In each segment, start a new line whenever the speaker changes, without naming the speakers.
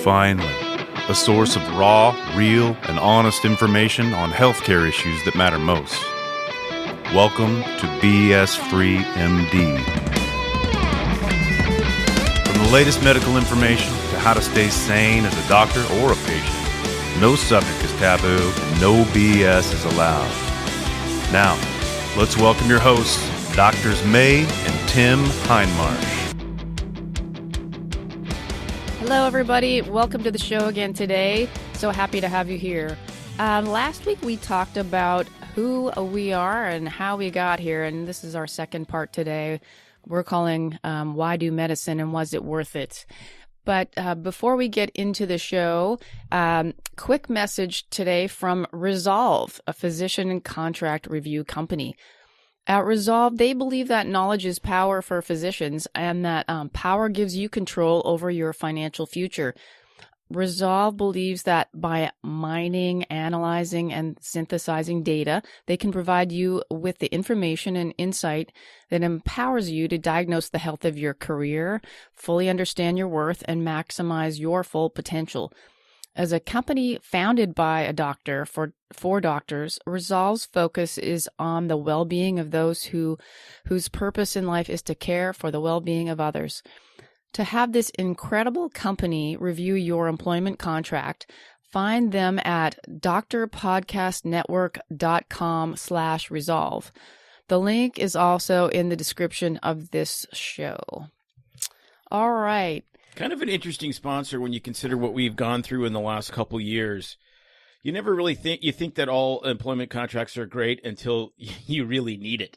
finally, a source of raw, real, and honest information on healthcare issues that matter most. Welcome to BS Free MD. From the latest medical information to how to stay sane as a doctor or a patient, no subject is taboo and no BS is allowed. Now, let's welcome your hosts, Doctors May and Tim Hindmarsh.
Hello, everybody. Welcome to the show again today. So happy to have you here. Last week we talked about who we are and how we got here, and this is our second part today. We're calling Why Do Medicine and Was It Worth It? But before we get into the show, quick message today from Resolve, a physician and contract review company. At Resolve, they believe that knowledge is power for physicians and that power gives you control over your financial future. Resolve believes that by mining, analyzing, and synthesizing data, they can provide you with the information and insight that empowers you to diagnose the health of your career, fully understand your worth, and maximize your full potential. As a company founded by a doctor for doctors, Resolve's focus is on the well-being of those whose purpose in life is to care for the well-being of others. To have this incredible company review your employment contract, find them at drpodcastnetwork.com/resolve. The link is also in the description of this show. All right.
Kind of an interesting sponsor when you consider what we've gone through in the last couple years. You never really think that all employment contracts are great until you really need it.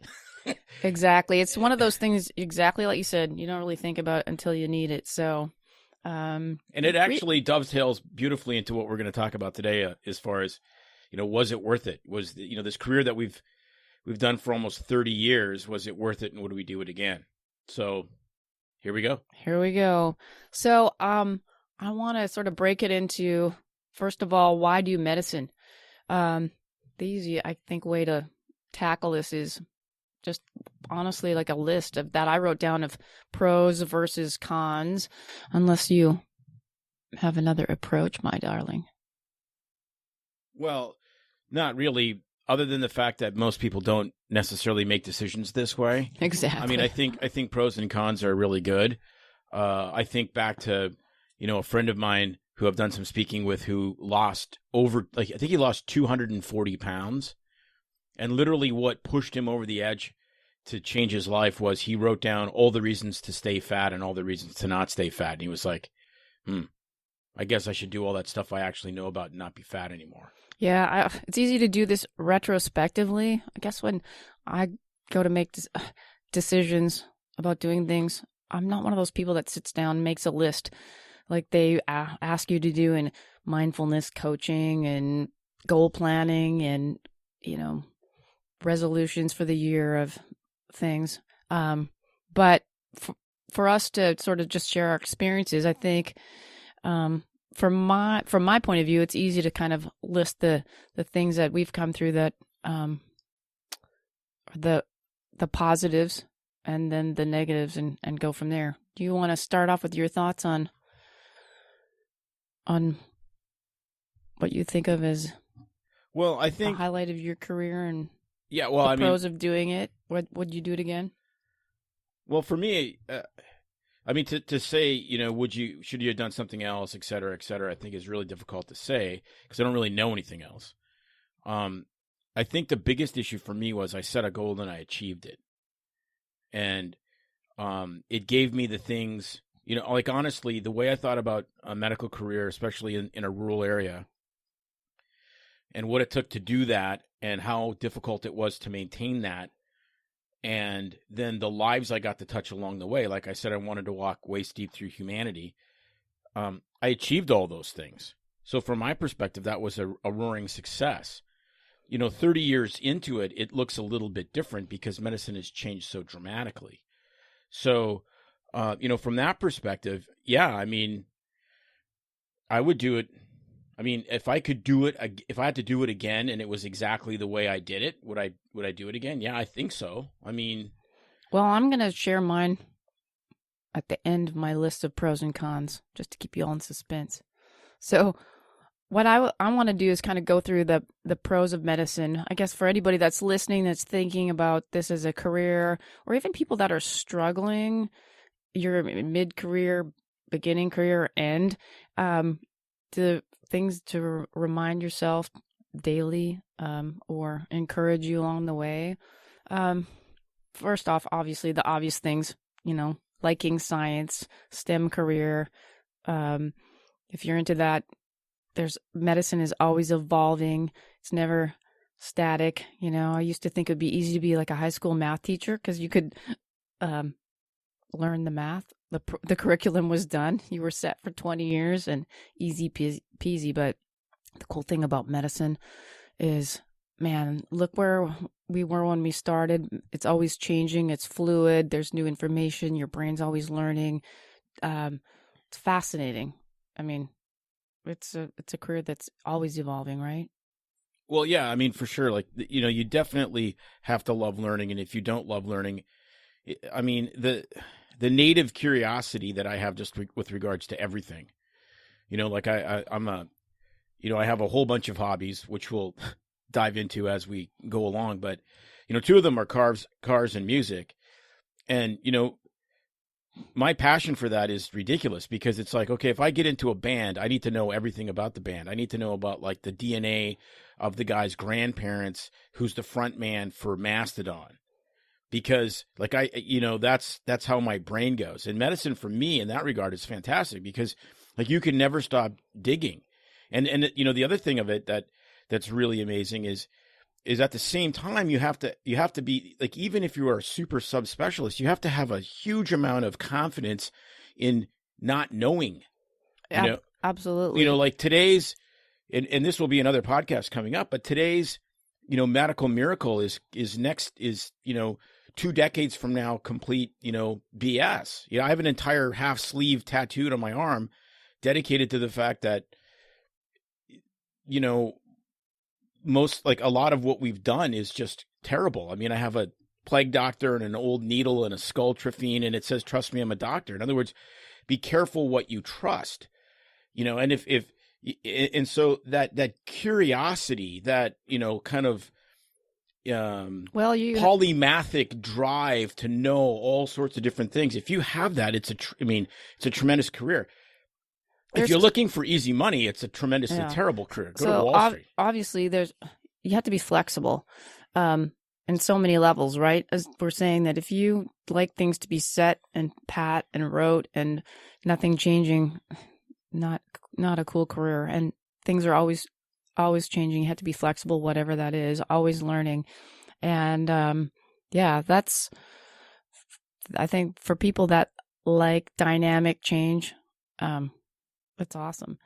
Exactly. It's one of those things, exactly like you said, you don't really think about it until you need it. So,
and it actually dovetails beautifully into what we're going to talk about today, as far as, was it worth it? Was, this career that we've done for almost 30 years, was it worth it? And would we do it again? So here we go. So, I want to sort of break it into, first of all, why do medicine? The easy, I think, way to tackle this is just honestly like a list of that I wrote down of pros versus cons, unless you have another approach, my darling. Well, not really, other than the fact that most people don't necessarily make decisions this way.
Exactly.
I mean, I think pros and cons are really good. I think back to, a friend of mine who I've done some speaking with who lost I think he lost 240 pounds. And literally what pushed him over the edge to change his life was he wrote down all the reasons to stay fat and all the reasons to not stay fat. And he was like, I guess I should do all that stuff I actually know about and not be fat anymore.
Yeah, it's easy to do this retrospectively. I guess when I go to make decisions about doing things, I'm not one of those people that sits down and makes a list like they ask you to do in mindfulness coaching and goal planning and, resolutions for the year of things. But for us to sort of just share our experiences, I think from my point of view, it's easy to kind of list the things that we've come through that the positives and then the negatives and go from there. Do you want to start off with your thoughts on what you think of as
I think
the highlight of your career and
the
pros of doing it? Would you do it again?
Well, for me, to say, should you have done something else, et cetera, I think is really difficult to say because I don't really know anything else. I think the biggest issue for me was I set a goal and I achieved it. And it gave me the things, honestly, the way I thought about a medical career, especially in a rural area, and what it took to do that and how difficult it was to maintain that. And then the lives I got to touch along the way. Like I said, I wanted to walk waist deep through humanity. I achieved all those things. So from my perspective, that was a roaring success. 30 years into it, it looks a little bit different because medicine has changed so dramatically. So, from that perspective, yeah, I would do it. If I could do it, if I had to do it again and it was exactly the way I did it, would I do it again? Yeah, I think so.
Well, I'm going to share mine at the end of my list of pros and cons, just to keep you all in suspense. So what I want to do is kind of go through the pros of medicine. I guess for anybody that's listening, that's thinking about this as a career, or even people that are struggling, you're mid-career, beginning career, end, the things to remind yourself daily, or encourage you along the way. Um, First off, obviously the obvious things, liking science, STEM career. If you're into that, medicine is always evolving. It's never static. I used to think it'd be easy to be like a high school math teacher because you could learn the math. The curriculum was done. You were set for 20 years and easy peasy. But the cool thing about medicine is, man, look where we were when we started. It's always changing. It's fluid. There's new information. Your brain's always learning. It's fascinating. I mean, it's a career that's always evolving, right?
Well, yeah, I mean, for sure. Like, you definitely have to love learning. And if you don't love learning, I mean, the native curiosity that I have just with regards to everything, like I'm I have a whole bunch of hobbies, which we'll dive into as we go along. But, two of them are cars and music. And, my passion for that is ridiculous because it's like, okay, if I get into a band, I need to know everything about the band. I need to know about like the DNA of the guy's grandparents, who's the front man for Mastodon, because like that's how my brain goes. And medicine for me in that regard is fantastic because like you can never stop digging. And the other thing of it that's really amazing is at the same time you have to be like, even if you are a super subspecialist, you have to have a huge amount of confidence in not knowing.
Absolutely.
Like today's, and this will be another podcast coming up, but today's, medical miracle is 2 decades from now complete, BS. I have an entire half sleeve tattooed on my arm dedicated to the fact that, a lot of what we've done is just terrible. I mean, I have a plague doctor and an old needle and a skull trophine, and it says, "Trust me, I'm a doctor." In other words, be careful what you trust, and and so that curiosity, that, kind of, polymathic drive to know all sorts of different things. If you have that, it's a tremendous career. If you're looking for easy money, it's a tremendously terrible career. Go to Wall Street.
Obviously, you have to be flexible in so many levels, right? As we're saying that if you like things to be set and pat and rote and nothing changing, not a cool career. And things are always changing. You have to be flexible, whatever that is, always learning. And that's, I think, for people that like dynamic change, that's awesome.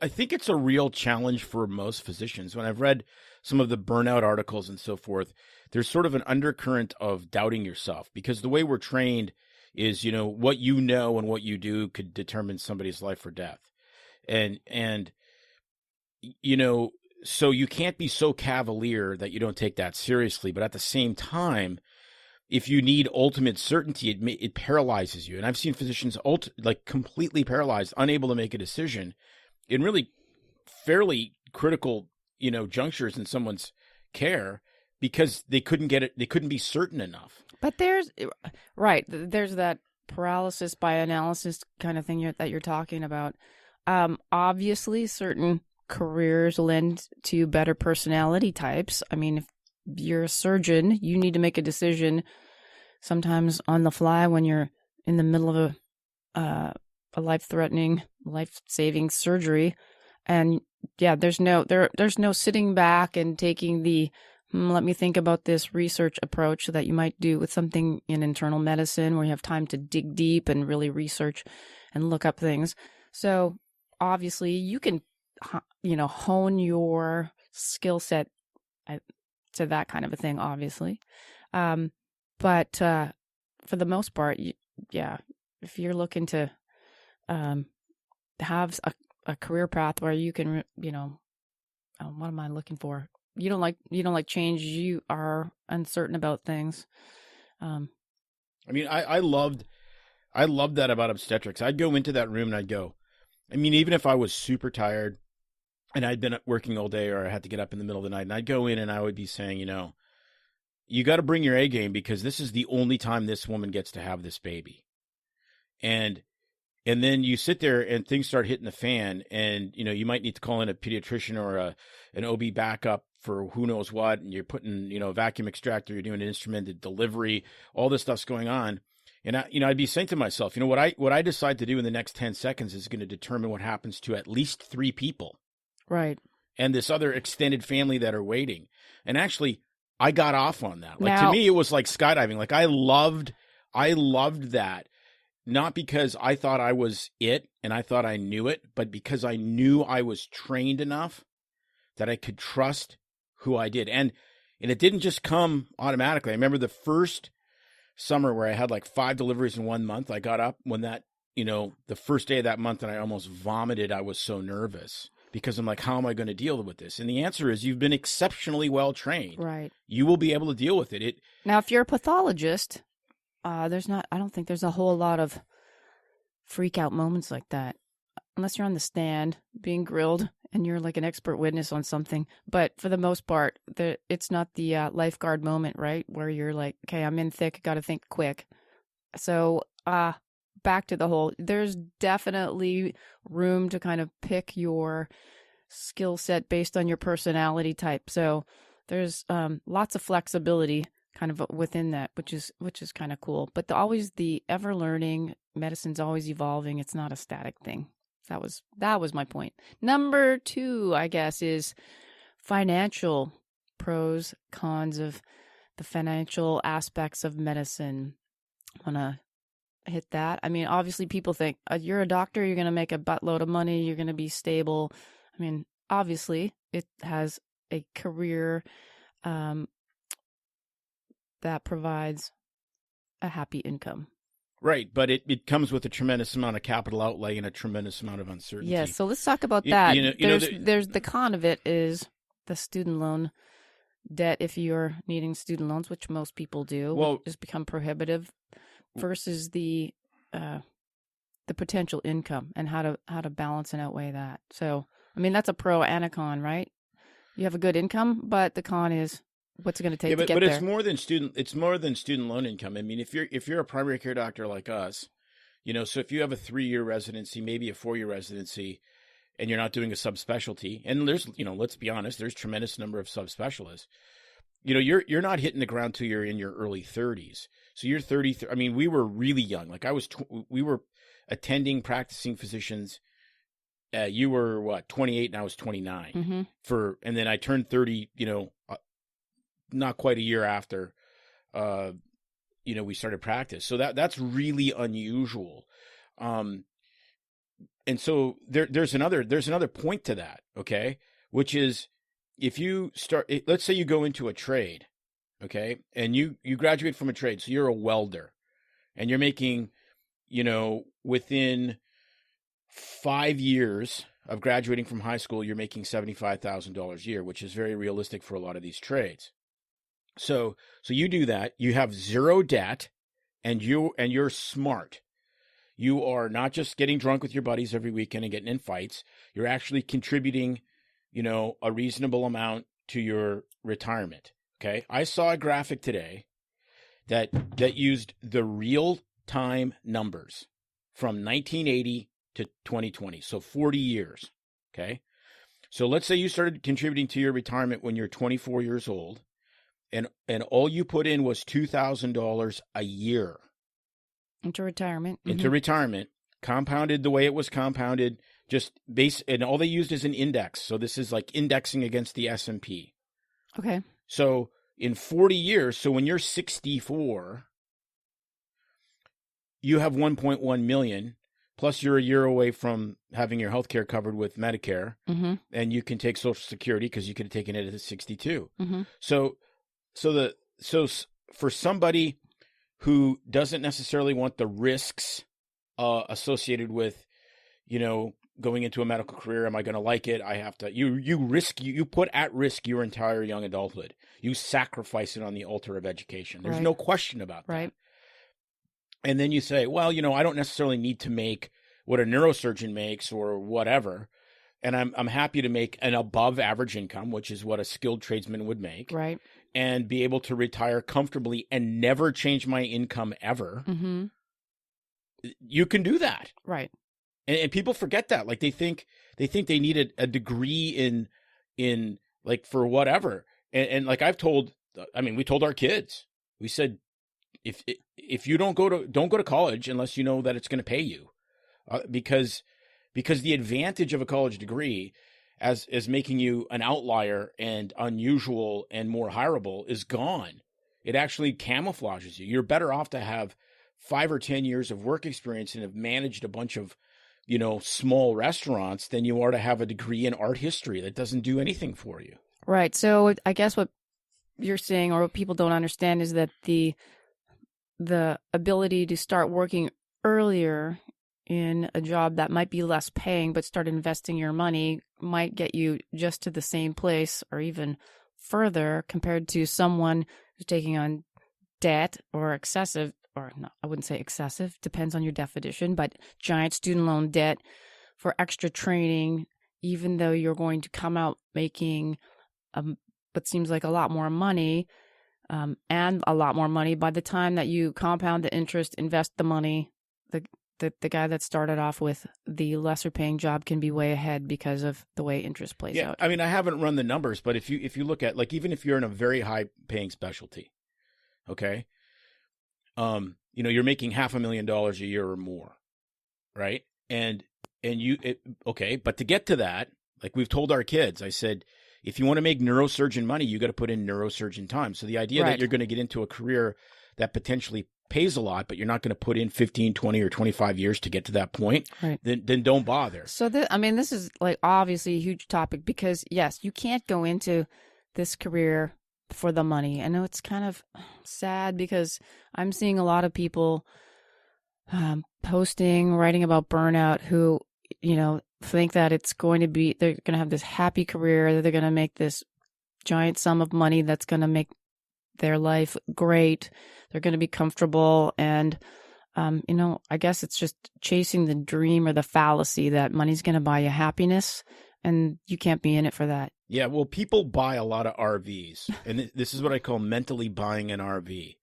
I think it's a real challenge for most physicians. When I've read some of the burnout articles and so forth, there's sort of an undercurrent of doubting yourself, because the way we're trained is, what you know and what you do could determine somebody's life or death. And so you can't be so cavalier that you don't take that seriously. But at the same time, if you need ultimate certainty, it paralyzes you. And I've seen physicians completely paralyzed, unable to make a decision in really fairly critical, junctures in someone's care because they couldn't get it. They couldn't be certain enough.
But there's that paralysis by analysis kind of thing that you're talking about. Obviously, certain careers lend to better personality types. I mean, if you're a surgeon, you need to make a decision sometimes on the fly when you're in the middle of a life-threatening, life-saving surgery. And there's no sitting back and taking the let me think about this research approach that you might do with something in internal medicine, where you have time to dig deep and really research and look up things. So obviously you can hone your skill set to that kind of a thing, obviously. But for the most part, if you're looking to have a career path where you can, what am I looking for? You don't like change. You are uncertain about things.
I mean, I loved that about obstetrics. I'd go into that room and I'd go, I mean, even if I was super tired and I'd been working all day or I had to get up in the middle of the night, and I'd go in and I would be saying, you got to bring your A game because this is the only time this woman gets to have this baby. And then you sit there and things start hitting the fan, and you might need to call in a pediatrician or an OB backup for who knows what, and you're putting a vacuum extractor, you're doing an instrumented delivery, all this stuff's going on. And I'd be saying to myself, what I decide to do in the next 10 seconds is going to determine what happens to at least 3 people.
Right.
And this other extended family that are waiting. And actually, I got off on that. Like,
Now,
to me, it was like skydiving. Like, I loved that. Not because I thought I was it and I thought I knew it, but because I knew I was trained enough that I could trust who I did. And it didn't just come automatically. I remember the first summer where I had like 5 deliveries in 1 month. I got up when that, the first day of that month, and I almost vomited. I was so nervous because I'm like, how am I going to deal with this? And the answer is you've been exceptionally well trained.
right.
You will be able to deal with it.
Now, if you're a pathologist, I don't think there's a whole lot of freak out moments like that, unless you're on the stand being grilled and you're like an expert witness on something. But for the most part, it's not the lifeguard moment, right? Where you're like, okay, I'm in thick, got to think quick. So back to the whole, there's definitely room to kind of pick your skill set based on your personality type. So there's lots of flexibility kind of within that, which is kind of cool. But always the ever learning, medicine's always evolving. It's not a static thing. That was my point. Number 2, I guess, is financial pros, cons of the financial aspects of medicine. Want to hit that? I mean, obviously people think you're a doctor, you're going to make a buttload of money, you're going to be stable. I mean, obviously it has a career that provides a happy income.
Right, but it comes with a tremendous amount of capital outlay and a tremendous amount of uncertainty.
Yes, so let's talk about that.
There's
the con of it is the student loan debt if you're needing student loans, which most people do.
Well,
just become prohibitive versus the potential income and how to balance and outweigh that. So, I mean, that's a pro and a con, right? You have a good income, but the con is what's it going to take to get
but
there?
it's more than student loan income. I mean, if you're a primary care doctor like us, so if you have a 3-year residency, maybe a 4-year residency, and you're not doing a subspecialty, and there's, let's be honest, there's tremendous number of subspecialists. You're not hitting the ground till you're in your early 30s. So you're 30. I mean, we were really young. Like we were attending practicing physicians. You were what, 28, and I was 29.
Mm-hmm.
And then I turned 30. Not quite a year after, we started practice. So that's really unusual. And so there's another point to that. Okay. Which is if you let's say you go into a trade, okay, and you graduate from a trade. So you're a welder and you're making, within 5 years of graduating from high school, you're making $75,000 a year, which is very realistic for a lot of these trades. So you do that. You have zero debt, and you're smart. You are not just getting drunk with your buddies every weekend and getting in fights. You're actually contributing, a reasonable amount to your retirement. Okay. I saw a graphic today that used the real time numbers from 1980 to 2020. So 40 years. Okay. So let's say you started contributing to your retirement when you're 24 years old. And all you put in was $2,000 a year
into retirement. Mm-hmm.
Into retirement, compounded the way it was compounded, and all they used is an index. So this is like indexing against the S&P.
Okay.
So in 40 years, so when you're 64, you have 1.1 million. Plus, you're a year away from having your health care covered with Medicare,
mm-hmm.
and you can take Social Security because you could have taken it at 62.
Mm-hmm.
So for somebody who doesn't necessarily want the risks associated with, going into a medical career, am I going to like it? I have to. You put at risk your entire young adulthood. You sacrifice it on the altar of education. There's no question about that.
Right.
And then you say, well, I don't necessarily need to make what a neurosurgeon makes or whatever. And I'm happy to make an above average income, which is what a skilled tradesman would make,
Right.
and be able to retire comfortably and never change my income ever.
Mm-hmm.
You can do that.
Right.
And people forget that. Like they think they need a degree in like for whatever. And like we told our kids, we said, if you don't go to college unless you know that it's going to pay you, because the advantage of a college degree as making you an outlier and unusual and more hireable is gone. It actually camouflages you. You're better off to have 5 or 10 years of work experience and have managed a bunch of, small restaurants than you are to have a degree in art history that doesn't do anything for you.
Right. So I guess what you're saying, or what people don't understand, is that the ability to start working earlier in a job that might be less paying, but start investing your money might get you just to the same place or even further compared to someone who's taking on debt or excessive, or no, I wouldn't say excessive, depends on your definition, but giant student loan debt for extra training, even though you're going to come out making what seems like a lot more money, and a lot more money by the time that you compound the interest, invest the money. The guy that started off with the lesser paying job can be way ahead because of the way interest plays out.
I mean, I haven't run the numbers, but if you look at, like, even if you're in a very high paying specialty, okay, you're making $500,000 a year or more, right? But to get to that, like we've told our kids, I said, if you want to make neurosurgeon money, you got to put in neurosurgeon time. So the idea that you're going to get into a career that potentially pays a lot, but you're not going to put in 15, 20, or 25 years to get to that point,
right,
then don't bother.
So, this is like obviously a huge topic because, yes, you can't go into this career for the money. I know it's kind of sad because I'm seeing a lot of people posting, writing about burnout who, think that they're going to have this happy career, that they're going to make this giant sum of money that's going to make their life great. They're going to be comfortable. And, I guess it's just chasing the dream or the fallacy that money's going to buy you happiness, and you can't be in it for that.
Yeah, well, people buy a lot of RVs, and this is what I call mentally buying an RV.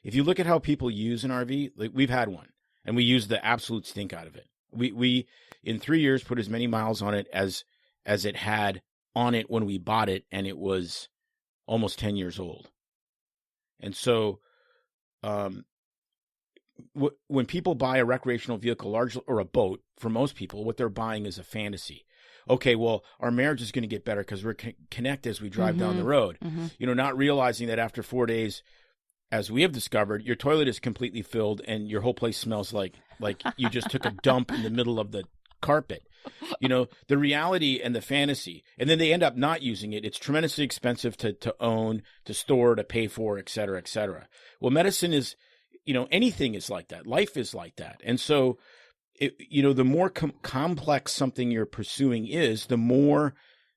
If you look at how people use an RV, like we've had one, and we use the absolute stink out of it. We in 3 years put as many miles on it as it had on it when we bought it, and it was almost 10 years old. And so, when people buy a recreational vehicle, large or a boat, for most people, what they're buying is a fantasy. Okay, well, our marriage is going to get better because we're connect as we drive down the road. Mm-hmm. Not realizing that after 4 days, as we have discovered, your toilet is completely filled and your whole place smells like you just took a dump in the middle of the carpet. The reality and the fantasy, and then they end up not using it. It's tremendously expensive to own, to store, to pay for, et cetera, et cetera. Well, medicine is, anything is like that. Life is like that. And so, the more complex something you're pursuing is, the more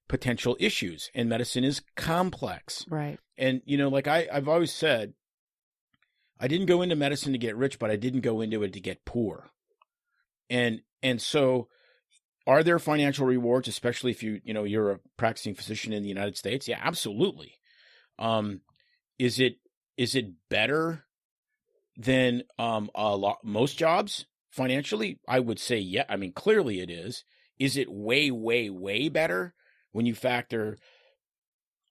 potential issues. And medicine is complex.
Right.
And, like I've always said, I didn't go into medicine to get rich, but I didn't go into it to get poor. And so, are there financial rewards, especially if you're a practicing physician in the United States? Yeah, absolutely. Is it better than most jobs financially? I would say yeah. I mean, clearly it is. Is it way, way, way better when you factor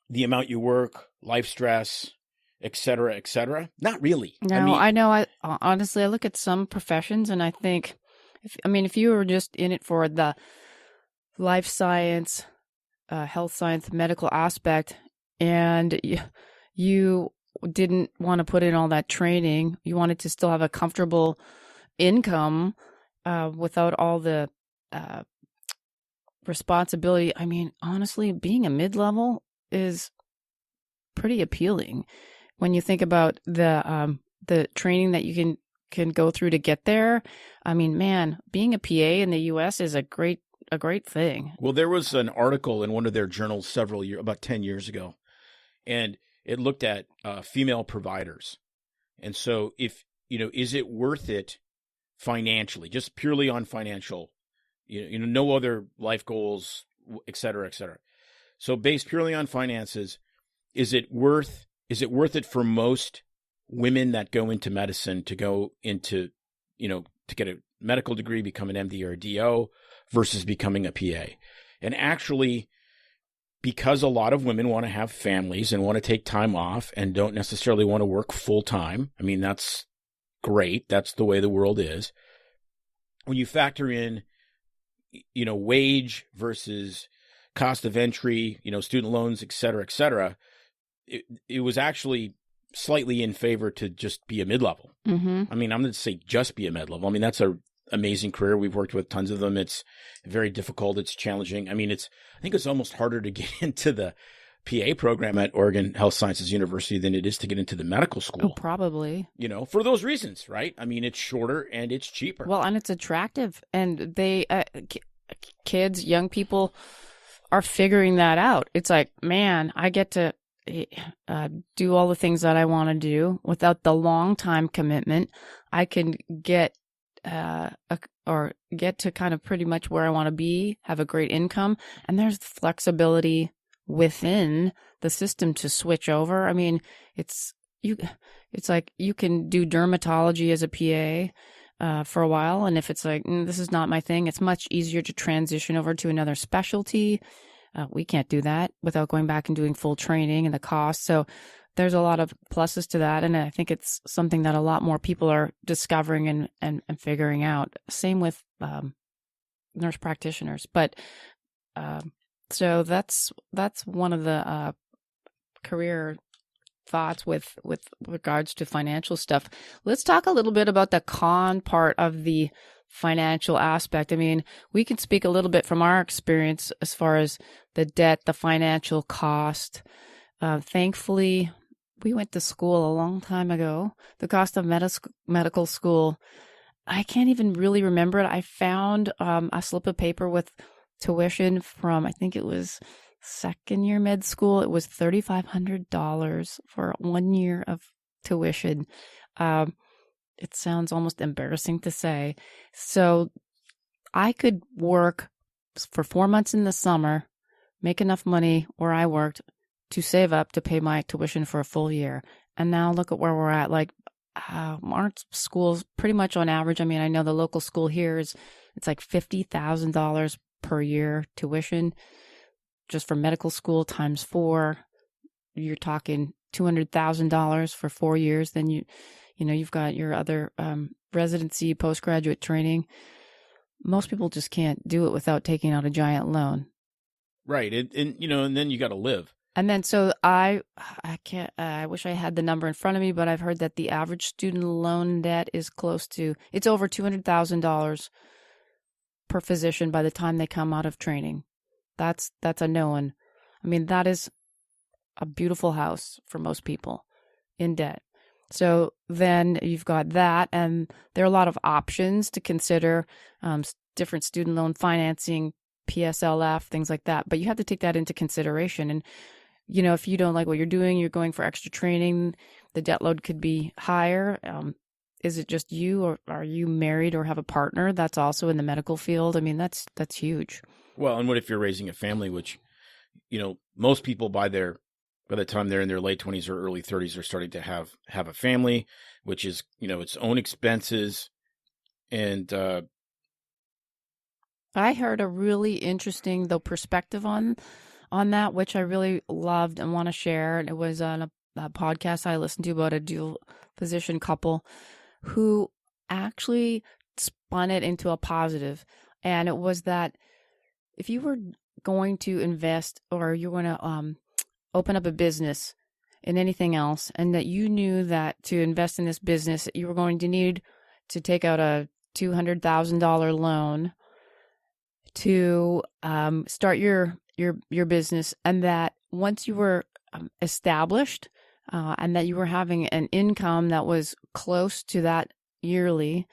the amount you work, life stress, et cetera, et cetera? Not really.
No, I know. Honestly, I look at some professions and I think, if you were just in it for the life science, health science, medical aspect, and you didn't want to put in all that training, you wanted to still have a comfortable income without all the responsibility. I mean, honestly, being a mid-level is pretty appealing when you think about the training that you can go through to get there. I mean, man, being a PA in the U.S. is a great thing.
Well, there was an article in one of their journals about 10 years ago, and it looked at female providers. And so if, is it worth it financially, just purely on financial, no other life goals, et cetera, et cetera. So based purely on finances, is it worth it for most women that go into medicine to go into, to get a medical degree, become an MD or a DO versus becoming a PA? And actually, because a lot of women want to have families and want to take time off and don't necessarily want to work full time. I mean, that's great. That's the way the world is. When you factor in, wage versus cost of entry, student loans, et cetera, it was actually slightly in favor to just be a mid-level.
Mm-hmm.
I mean, I'm going to say just be a mid-level. I mean, that's a amazing career. We've worked with tons of them. It's very difficult. It's challenging. I mean, I think it's almost harder to get into the PA program at Oregon Health Sciences University than it is to get into the medical school.
Oh, probably.
For those reasons, right? I mean, it's shorter and it's cheaper.
Well, and it's attractive. And they, kids, young people are figuring that out. It's like, man, I get to do all the things that I want to do without the long time commitment. I can get get to kind of pretty much where I want to be, have a great income, and there's flexibility within the system to switch over. I mean, it's like you can do dermatology as a PA for a while, and if it's like this is not my thing, it's much easier to transition over to another specialty. We can't do that without going back and doing full training and the cost. So there's a lot of pluses to that. And I think it's something that a lot more people are discovering and figuring out. Same with nurse practitioners. But so that's one of the career thoughts with regards to financial stuff. Let's talk a little bit about the con part of the financial aspect. I mean, we can speak a little bit from our experience as far as the debt, the financial cost. Thankfully, we went to school a long time ago. The cost of medical school, I can't even really remember it. I found a slip of paper with tuition from, I think it was second year med school. It was $3,500 for 1 year of tuition. It sounds almost embarrassing to say. So I could work for 4 months in the summer, make enough money where I worked to save up to pay my tuition for a full year. And now look at where we're at. Like, aren't schools pretty much on average? I mean, I know the local school here it's like $50,000 per year tuition just for medical school times 4. You're talking $200,000 for 4 years. Then you've got your other residency, postgraduate training. Most people just can't do it without taking out a giant loan.
Right. And then you got to live.
And then, so I can't, I wish I had the number in front of me, but I've heard that the average student loan debt is it's over $200,000 per physician by the time they come out of training. That's a known. I mean, that is a beautiful house for most people in debt. So then you've got that, and there are a lot of options to consider, different student loan financing, PSLF, things like that. But you have to take that into consideration. And if you don't like what you're doing, you're going for extra training, the debt load could be higher. Is it just you, or are you married or have a partner that's also in the medical field? I mean, that's huge.
Well, and what if you're raising a family, which, most people by the time they're in their late 20s or early 30s are starting to have a family, which is, its own expenses. And
I heard a really interesting, perspective on that, which I really loved and want to share. And it was on a podcast I listened to about a dual physician couple who actually spun it into a positive. And it was that if you were going to invest, or you're going to open up a business in anything else, and that you knew that to invest in this business, you were going to need to take out a $200,000 loan to start your business, and that once you were established, and that you were having an income that was close to that yearly,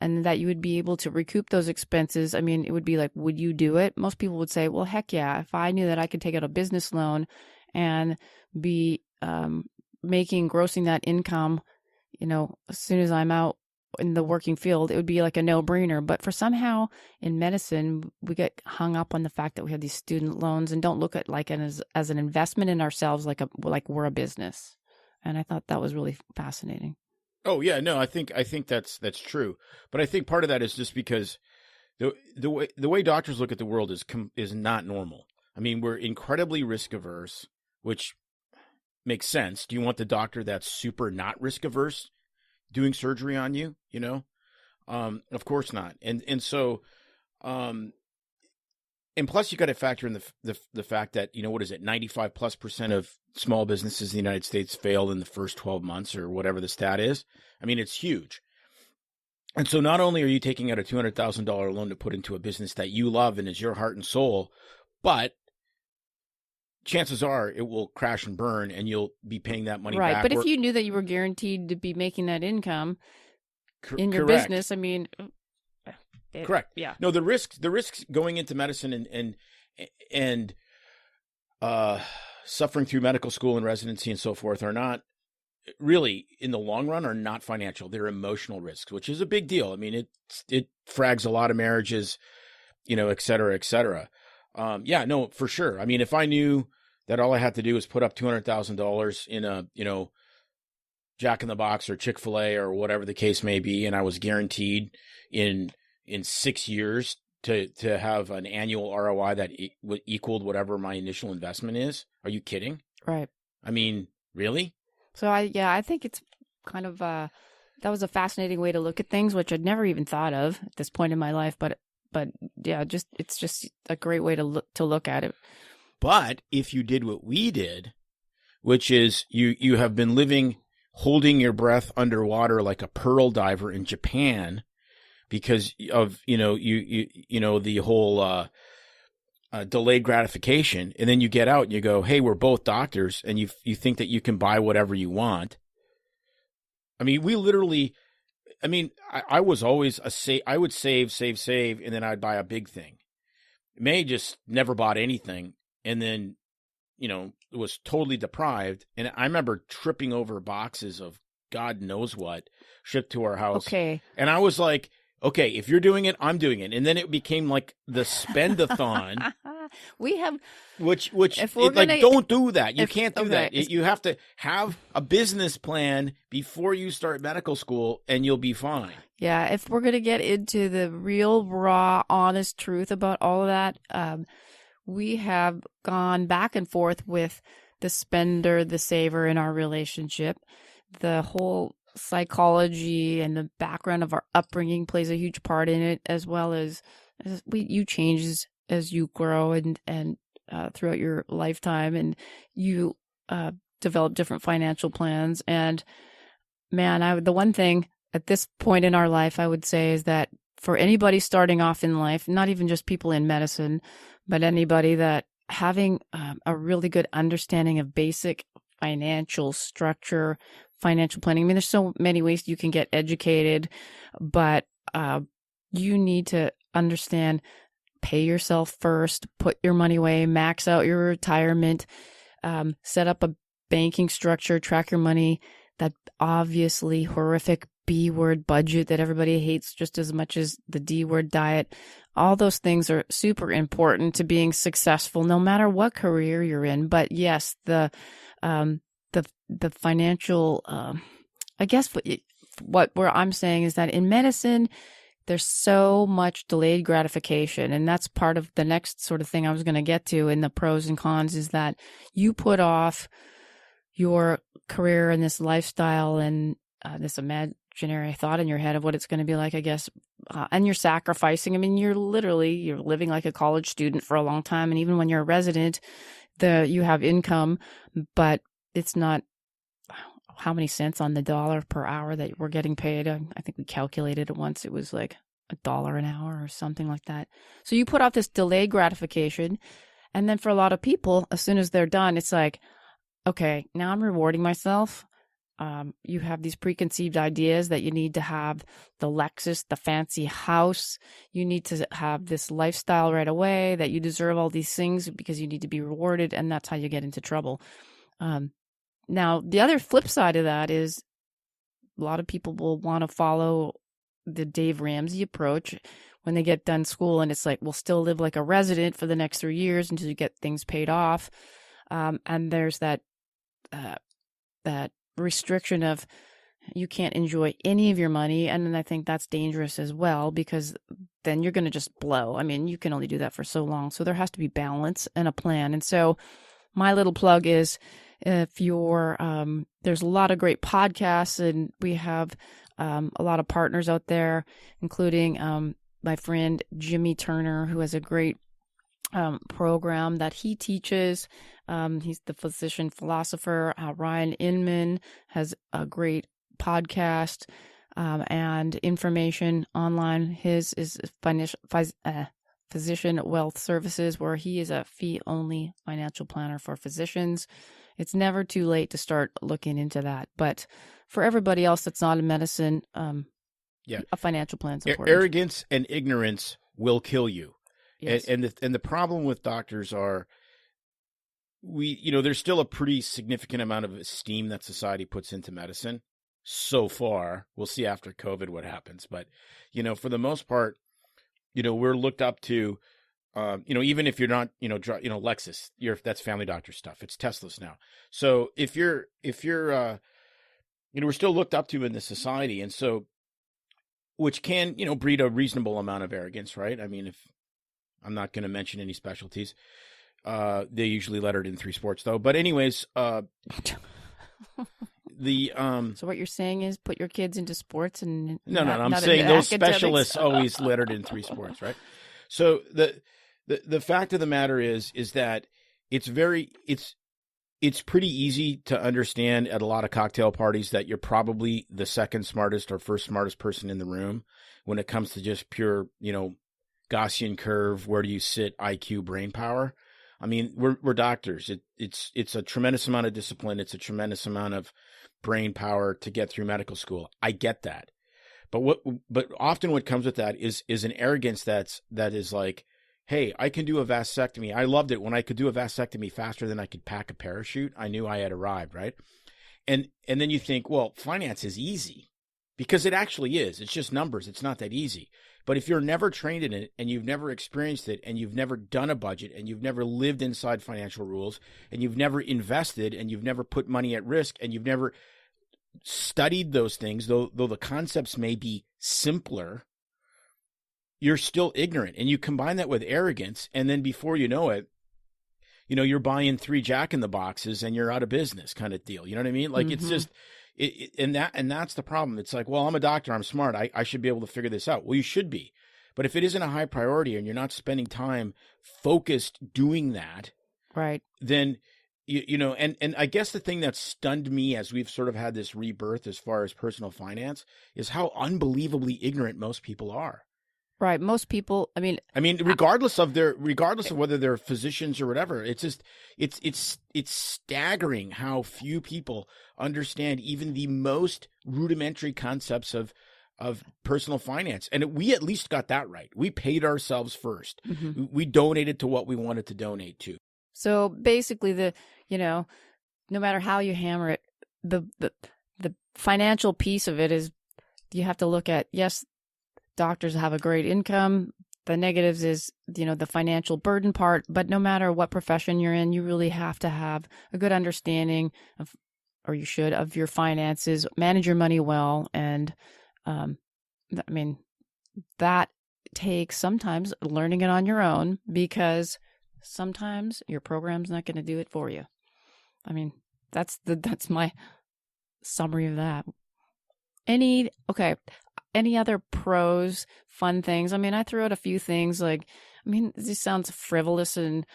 and that you would be able to recoup those expenses. I mean, it would be like, would you do it? Most people would say, well, heck yeah. If I knew that I could take out a business loan and be grossing that income, as soon as I'm out in the working field, it would be like a no-brainer. But for somehow in medicine, we get hung up on the fact that we have these student loans and don't look at like as an investment in ourselves, like we're a business. And I thought that was really fascinating.
Oh yeah, no, I think that's true. But I think part of that is just because the way doctors look at the world is not normal. I mean, we're incredibly risk averse, which makes sense. Do you want the doctor that's super not risk averse doing surgery on you? You know, of course not. And so, and plus you got to factor in the fact that, you know, what is it, 95+% of small businesses in the United States fail in the first 12 months or whatever the stat is. I mean, it's huge. And so not only are you taking out a $200,000 loan to put into a business that you love and is your heart and soul, but chances are it will crash and burn and you'll be paying that money back.
Right. But if you knew that you were guaranteed to be making that income in your
correct.
business, I mean,
correct.
Yeah.
No, the risks going into medicine and suffering through medical school and residency and so forth are not really, in the long run, are not financial. They're emotional risks, which is a big deal. I mean, it frags a lot of marriages, you know, et cetera, et cetera. Yeah, no, for sure. I mean, if I knew that all I had to do was put up $200,000 in a, you know, Jack in the Box or Chick-fil-A or whatever the case may be, and I was guaranteed in 6 years to have an annual ROI that equaled whatever my initial investment is. Are you kidding?
Right.
I mean, really?
So I think it's kind of that was a fascinating way to look at things, which I'd never even thought of at this point in my life. But yeah, it's just a great way to look at it.
But if you did what we did, which is you have been living holding your breath underwater like a pearl diver in Japan because of, you know, you know, the whole delayed gratification, and then you get out and you go, hey, we're both doctors, and you think that you can buy whatever you want. I mean, we literally, I mean, I was always I would save, and then I'd buy a big thing. May just never bought anything, and then, you know, was totally deprived. And I remember tripping over boxes of God knows what shipped to our house.
Okay.
And I was like, okay, if you're doing it, I'm doing it. And then it became like the spend-a-thon.
We have,
which
if we're
like, don't do that. You
if-
can't do
okay,
that. You have to have a business plan before you start medical school, and you'll be fine.
yeah, if we're going to get into the real, raw, honest truth about all of that, we have gone back and forth with the spender, the saver in our relationship. The whole psychology and the background of our upbringing plays a huge part in it, as well as you change as you grow and throughout your lifetime, and you develop different financial plans. And man, the one thing at this point in our life I would say is that for anybody starting off in life, not even just people in medicine, but anybody that having a really good understanding of basic financial structure, financial planning. I mean, there's so many ways you can get educated, but you need to understand, pay yourself first, put your money away, max out your retirement, set up a banking structure, track your money, that obviously horrific B word budget that everybody hates just as much as the D word diet. All those things are super important to being successful, no matter what career you're in. But yes, the financial, I guess where I'm saying is that in medicine, there's so much delayed gratification. And that's part of the next sort of thing I was going to get to in the pros and cons, is that you put off your career and this lifestyle and this imaginary thought in your head of what it's going to be like, I guess, and you're sacrificing. I mean, you're living like a college student for a long time. And even when you're a resident, you have income, but it's not how many cents on the dollar per hour that we're getting paid. I think we calculated it once. It was like $1 an hour or something like that. So you put off this delayed gratification. And then for a lot of people, as soon as they're done, it's like, okay, now I'm rewarding myself. You have these preconceived ideas that you need to have the Lexus, the fancy house. You need to have this lifestyle right away, that you deserve all these things because you need to be rewarded. And that's how you get into trouble. Now, the other flip side of that is a lot of people will want to follow the Dave Ramsey approach when they get done school, and it's like, we'll still live like a resident for the next 3 years until you get things paid off. And there's that restriction of you can't enjoy any of your money. And then I think that's dangerous as well, because then you're going to just blow. I mean, you can only do that for so long. So there has to be balance and a plan. And so my little plug is, if you're, there's a lot of great podcasts, and we have a lot of partners out there, including my friend Jimmy Turner, who has a great program that he teaches. He's the physician philosopher. Ryan Inman has a great podcast and information online. His is Physician Wealth Services, where he is a fee-only financial planner for physicians. It's never too late to start looking into that. But for everybody else that's not in medicine, a financial plan is important.
Arrogance and ignorance will kill you.
Yes.
And the problem with doctors are, there's still a pretty significant amount of esteem that society puts into medicine. So far, we'll see after COVID what happens. But, for the most part, we're looked up to, even if you're not, Lexus, that's Family Doctor stuff. It's Tesla's now. So if you're, we're still looked up to in the society. And so, which can, breed a reasonable amount of arrogance, right? I mean, if I'm not going to mention any specialties, they usually lettered in 3 sports though. But anyways,
so what you're saying is put your kids into sports and
no, I'm saying those specialists always lettered in 3 sports, right? So the fact of the matter is that it's pretty easy to understand at a lot of cocktail parties that you're probably the second smartest or first smartest person in the room when it comes to just pure, Gaussian curve, where do you sit, IQ, brain power. I mean, we're doctors. It's a tremendous amount of discipline. It's a tremendous amount of brain power to get through medical school. I get that. But often what comes with that is an arrogance that is like, hey, I can do a vasectomy. I loved it when I could do a vasectomy faster than I could pack a parachute. I knew I had arrived, right? And then you think, well, finance is easy, because it actually is. It's just numbers. It's not that easy. But if you're never trained in it, and you've never experienced it, and you've never done a budget, and you've never lived inside financial rules, and you've never invested, and you've never put money at risk, and you've never studied those things, though the concepts may be simpler, you're still ignorant. And you combine that with arrogance, and then before you know it, you're buying 3 Jack in the Boxes and you're out of business, kind of deal. You know what I mean? Like, It's just, and that's the problem. It's like, well, I'm a doctor, I'm smart, I should be able to figure this out. Well, you should be. But if it isn't a high priority and you're not spending time focused doing that,
right,
then and I guess the thing that stunned me as we've sort of had this rebirth as far as personal finance is how unbelievably ignorant most people are.
Right. Most people, I mean,
regardless of whether they're physicians or whatever, it's just, it's staggering how few people understand even the most rudimentary concepts of personal finance. And we at least got that right. We paid ourselves first. Mm-hmm. We donated to what we wanted to donate to.
So basically no matter how you hammer it, the financial piece of it is, you have to look at, yes, doctors have a great income. The negatives is, the financial burden part. But no matter what profession you're in, you really have to have a good understanding of, or you should, of your finances, manage your money well. And, that takes sometimes learning it on your own, because sometimes your program's not going to do it for you. I mean, that's my summary of that. Any other pros, fun things? I mean, I threw out a few things this sounds frivolous and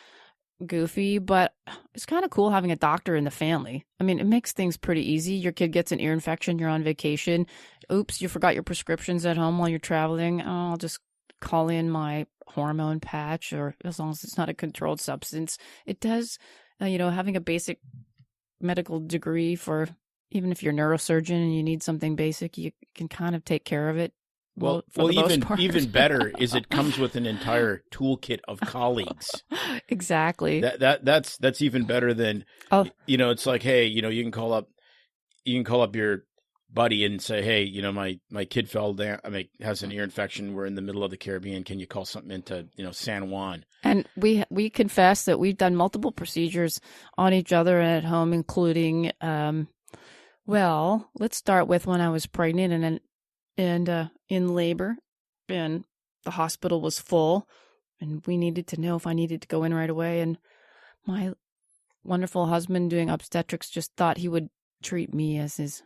goofy, but it's kind of cool having a doctor in the family. I mean, it makes things pretty easy. Your kid gets an ear infection, you're on vacation. Oops, you forgot your prescriptions at home while you're traveling. Oh, I'll just call in my hormone patch, or as long as it's not a controlled substance. It does, having a basic medical degree for, even if you're a neurosurgeon and you need something basic, you can kind of take care of it.
Well, even better is it comes with an entire toolkit of colleagues.
Exactly.
That's even better than, it's like, hey, you can call up buddy and say, hey, my kid fell down, has an ear infection. We're in the middle of the Caribbean. Can you call something into, San Juan?
And we confess that we've done multiple procedures on each other and at home, including, well, let's start with when I was pregnant and in labor, and the hospital was full, and we needed to know if I needed to go in right away. And my wonderful husband doing obstetrics just thought he would treat me as his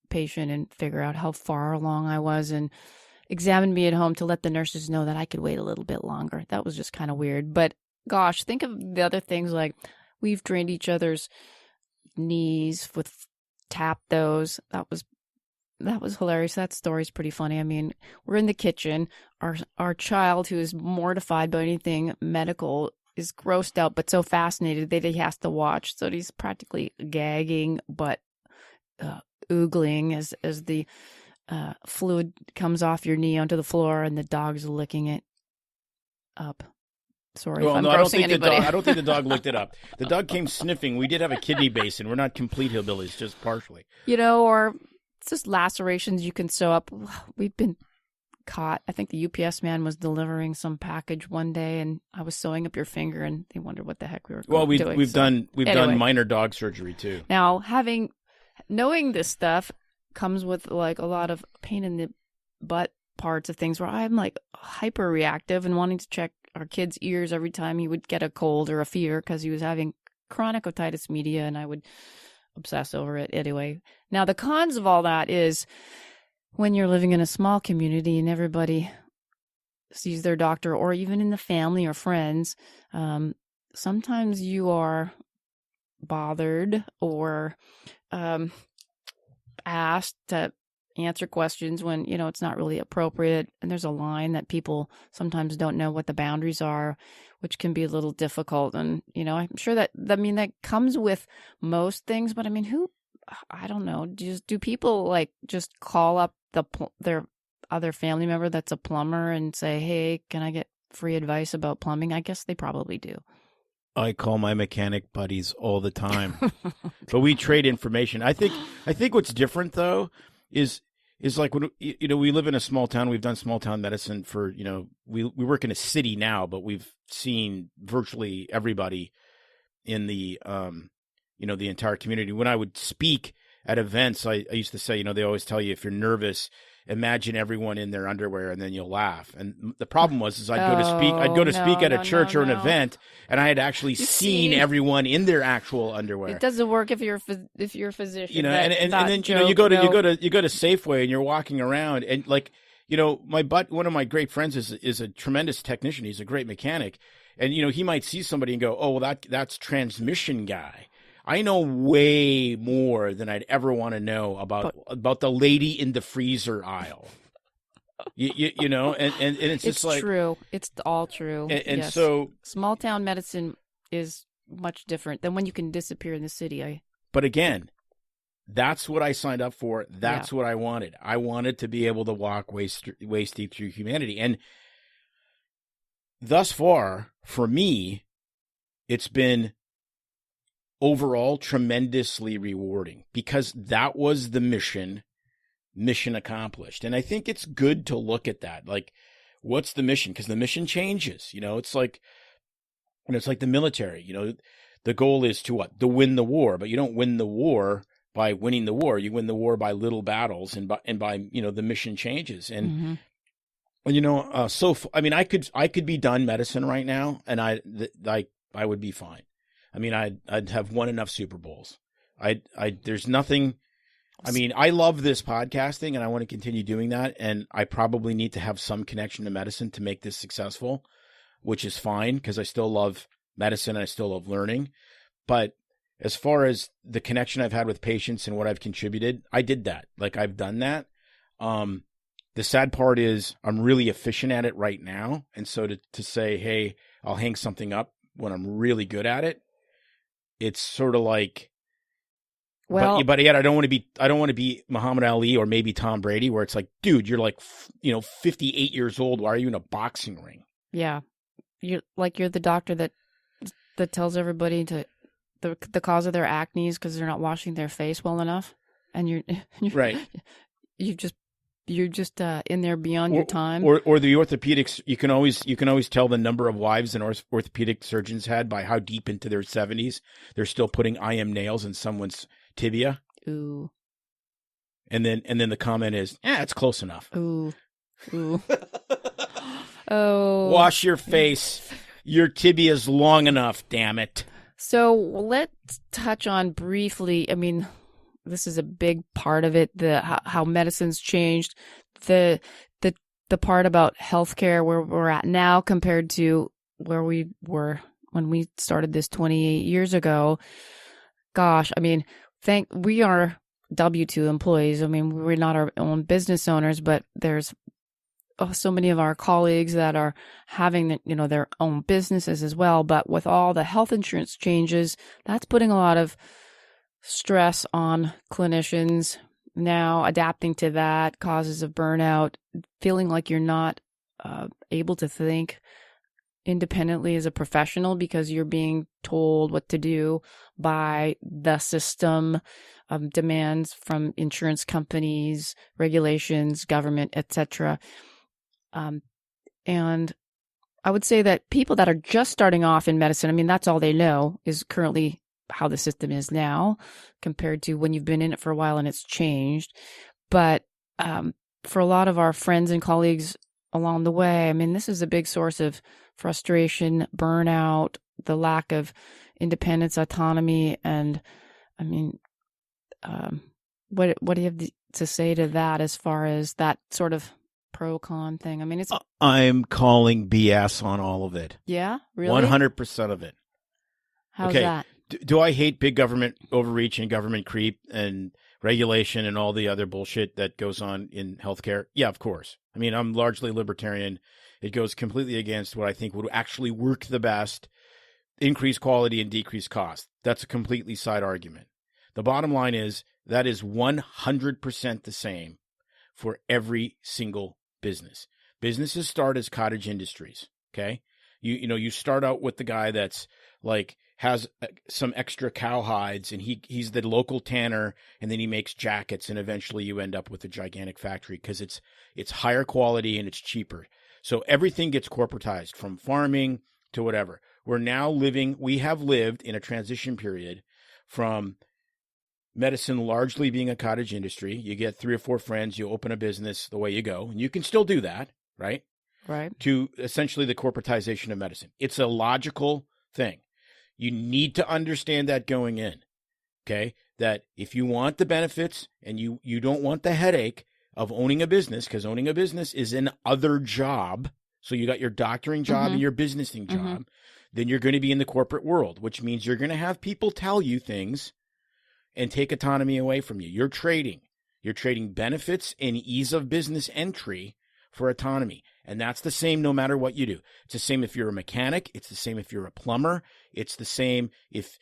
patient and figure out how far along I was and examine me at home to let the nurses know that I could wait a little bit longer. That was just kind of weird. But gosh, think of the other things, like we've drained each other's knees with tap those. That was hilarious. That story's pretty funny. I mean, we're in the kitchen. Our child, who is mortified by anything medical, is grossed out but so fascinated that he has to watch. So he's practically gagging but oogling as the fluid comes off your knee onto the floor and the dog's licking it up. Sorry if I'm grossing anybody.
I don't think the dog licked it up. The dog came sniffing. We did have a kidney basin. We're not complete hillbillies, just partially.
Or it's just lacerations you can sew up. We've been caught. I think the UPS man was delivering some package one day, and I was sewing up your finger, and they wondered what the heck we were doing.
We've done minor dog surgery too.
Now, knowing this stuff comes with like a lot of pain in the butt parts of things, where I'm like hyper reactive and wanting to check our kid's ears every time he would get a cold or a fever because he was having chronic otitis media, and I would obsess over it anyway. Now, the cons of all that is when you're living in a small community and everybody sees their doctor, or even in the family or friends, sometimes you are bothered or asked to answer questions when, it's not really appropriate. And there's a line that people sometimes don't know what the boundaries are, which can be a little difficult. And, I'm sure that comes with most things, but I don't know. Do people like just call up their other family member that's a plumber and say, hey, can I get free advice about plumbing? I guess they probably do.
I call my mechanic buddies all the time, but we trade information. I think what's different though is like when we live in a small town. We've done small town medicine for we work in a city now, but we've seen virtually everybody in the the entire community. When I would speak at events, I used to say, they always tell you if you're nervous, imagine everyone in their underwear and then you'll laugh. And the problem was I'd go to speak at a church or an event, and I had actually seen everyone in their actual underwear.
It doesn't work if you're a physician.
And then you go to Safeway and you're walking around, and like, one of my great friends is a tremendous technician. He's a great mechanic. And he might see somebody and go, "Oh, well, that's transmission guy." I know way more than I'd ever want to know about the lady in the freezer aisle. And it's just like,
true. It's all true.
And
yes.
So
small town medicine is much different than when you can disappear in the city.
But again, that's what I signed up for. That's what I wanted. I wanted to be able to walk waist deep through humanity. And thus far, for me, it's been overall tremendously rewarding, because that was the mission accomplished. And I think it's good to look at that. Like, what's the mission? Because the mission changes. It's like the military. The goal is to what? To win the war. But you don't win the war by winning the war. You win the war by little battles and by the mission changes. And I could be done medicine right now, and I would be fine. I'd have won enough Super Bowls. There's nothing. I love this podcasting, and I want to continue doing that. And I probably need to have some connection to medicine to make this successful, which is fine, because I still love medicine and I still love learning. But as far as the connection I've had with patients and what I've contributed, I did that. Like, I've done that. The sad part is I'm really efficient at it right now. And so to say, hey, I'll hang something up when I'm really good at it, it's sort of like, but yet I don't want to be Muhammad Ali or maybe Tom Brady, where it's like, dude, you're like, 58 years old. Why are you in a boxing ring?
Yeah. You're the doctor that tells everybody the cause of their acne is because they're not washing their face well enough. and you're
Right.
you're just in there beyond your time.
Or the orthopedics, you can always tell the number of wives an orthopedic surgeons had by how deep into their 70s they're still putting IM nails in someone's tibia.
Ooh.
And then the comment is, it's close enough.
Ooh. Oh.
Wash your face. Your tibia's long enough, damn it.
So let's touch on briefly, I mean, this is a big part of it, how medicine's changed, the part about healthcare where we're at now compared to where we were when we started this 28 years ago. Gosh, I mean, we are W-2 employees. I mean, we're not our own business owners, but there's so many of our colleagues that are having their own businesses as well. But with all the health insurance changes, that's putting a lot of stress on clinicians now. Adapting to that, causes of burnout, feeling like you're not able to think independently as a professional because you're being told what to do by the system, demands from insurance companies, regulations, government, etc. And I would say that people that are just starting off in medicine, I mean, that's all they know is currently how the system is now compared to when you've been in it for a while and it's changed. But for a lot of our friends and colleagues along the way, I mean, this is a big source of frustration, burnout, the lack of independence, autonomy. And I mean, what do you have to say to that as far as that sort of pro-con thing? I mean,
I'm calling BS on all of it.
Yeah, really?
100% of it.
How's that?
Do I hate big government overreach and government creep and regulation and all the other bullshit that goes on in healthcare? Yeah, of course. I mean, I'm largely libertarian. It goes completely against what I think would actually work the best, increase quality and decrease cost. That's a completely side argument. The bottom line is that is 100% the same for every single business. Businesses start as cottage industries, okay? You start out with the guy that's like has some extra cow hides and he's the local tanner, and then he makes jackets, and eventually you end up with a gigantic factory because it's higher quality and it's cheaper. So everything gets corporatized from farming to whatever. We have lived in a transition period from medicine largely being a cottage industry. You get 3 or 4 friends, you open a business, the way you go, and you can still do that, right?
Right.
To essentially the corporatization of medicine. It's a logical thing. You need to understand that going in, okay? That if you want the benefits and you don't want the headache of owning a business, because owning a business is an other job, so you got your doctoring job and your businessing job, then you're going to be in the corporate world, which means you're going to have people tell you things and take autonomy away from you. You're trading benefits and ease of business entry for autonomy. And that's the same no matter what you do. It's the same if you're a mechanic. It's the same if you're a plumber. It's the same if,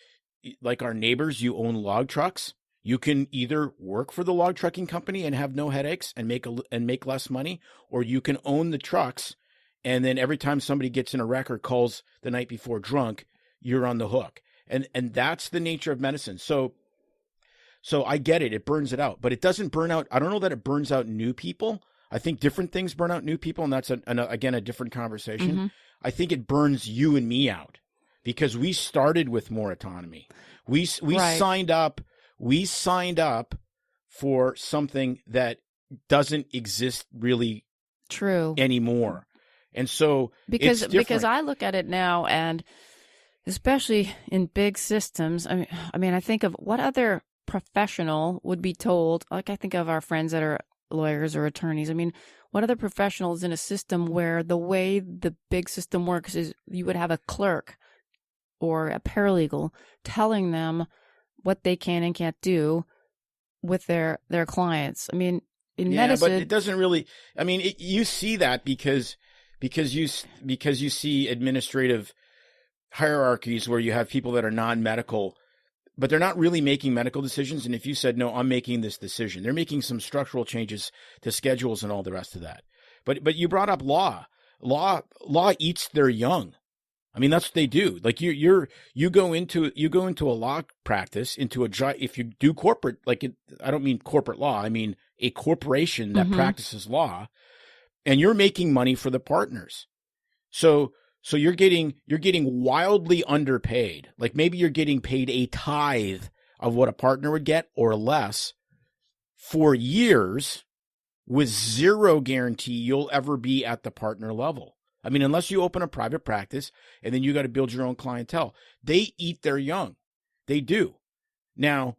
like our neighbors, you own log trucks. You can either work for the log trucking company and have no headaches and make less money, or you can own the trucks, and then every time somebody gets in a wreck or calls the night before drunk, you're on the hook. And that's the nature of medicine. So I get it. It burns it out, but it doesn't burn out. I don't know that it burns out new people. I think different things burn out new people, and that's again a different conversation. I think it burns you and me out because we started with more autonomy. We signed up. We signed up for something that doesn't exist really
true
anymore, and so
because I look at it now, and especially in big systems. I mean, I think of what other professional would be told. Like I think of our friends that are lawyers or attorneys. I mean, what other professionals in a system where the way the big system works is you would have a clerk or a paralegal telling them what they can and can't do with their clients. I mean, in medicine,
but it doesn't really. I mean, you see that because you see administrative hierarchies where you have people that are non-medical, but they're not really making medical decisions. And if you said, no, I'm making this decision, they're making some structural changes to schedules and all the rest of that. But you brought up law. Law eats their young. I mean, that's what they do. Like you go into a law practice, if you do corporate, I don't mean corporate law. I mean a corporation that practices law, and you're making money for the partners. So you're getting wildly underpaid. Like maybe you're getting paid a tithe of what a partner would get or less for years with zero guarantee you'll ever be at the partner level. I mean, unless you open a private practice and then you got to build your own clientele. They eat their young. They do. Now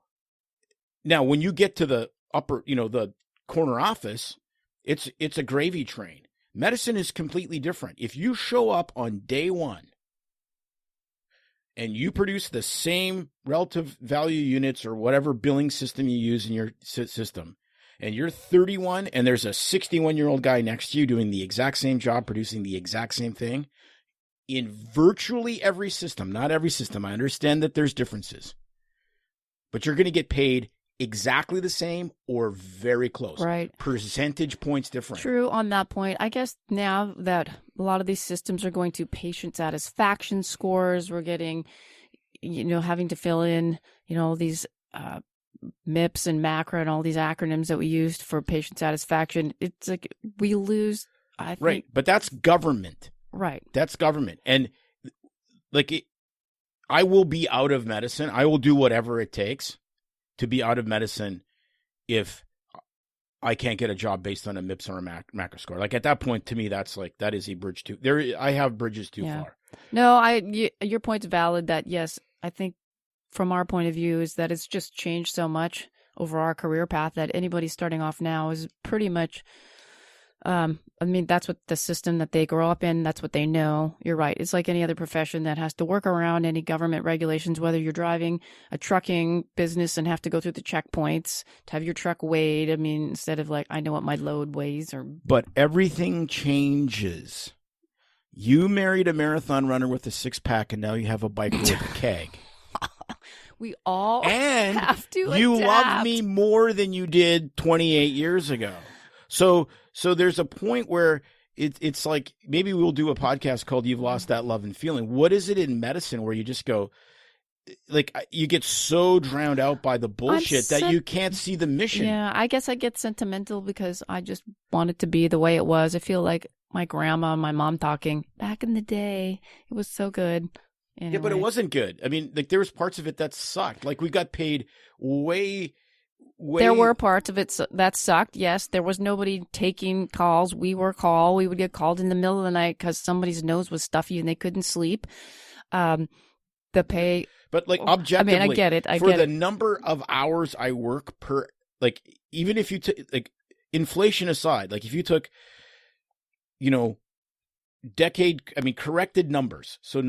when you get to the upper, the corner office, it's a gravy train. Medicine is completely different. If you show up on day one and you produce the same relative value units or whatever billing system you use in your system, and you're 31 and there's a 61-year-old guy next to you doing the exact same job, producing the exact same thing, in virtually every system, not every system, I understand that there's differences, but you're going to get paid exactly the same or very close.
Right.
Percentage points different.
True on that point. I guess now that a lot of these systems are going to patient satisfaction scores, we're getting, having to fill in, these MIPS and MACRA and all these acronyms that we used for patient satisfaction. It's like we lose, I think.
Right. But that's government.
Right.
That's government. And I will be out of medicine. I will do whatever it takes to be out of medicine if I can't get a job based on a MIPS or a MACRA score. Like at that point, to me, that is a bridge too. I have bridges too far.
No, your point's valid that yes, I think from our point of view is that it's just changed so much over our career path that anybody starting off now is pretty much, that's what the system that they grow up in, that's what they know. You're right. It's like any other profession that has to work around any government regulations, whether you're driving a trucking business and have to go through the checkpoints to have your truck weighed. I mean, instead of I know what my load weighs
But everything changes. You married a marathon runner with a 6-pack and now you have a biker with a keg.
We all have to
you
adapt.
love me more than you did 28 years ago. So there's a point where it's like maybe we'll do a podcast called You've Lost That Love and Feeling. What is it in medicine where you just go, you get so drowned out by the bullshit that you can't see the mission?
Yeah, I guess I get sentimental because I just want it to be the way it was. I feel like my grandma and my mom talking back in the day. It was so good. Anyway.
Yeah, but it wasn't good. I mean, there was parts of it that sucked. Like we got paid way.
There were parts of it that sucked. Yes, there was nobody taking calls. We would get called in the middle of the night because somebody's nose was stuffy and they couldn't sleep. The pay,
but objectively,
I get it.
For the number of hours I work per, even if you took inflation aside, if you took, corrected numbers. So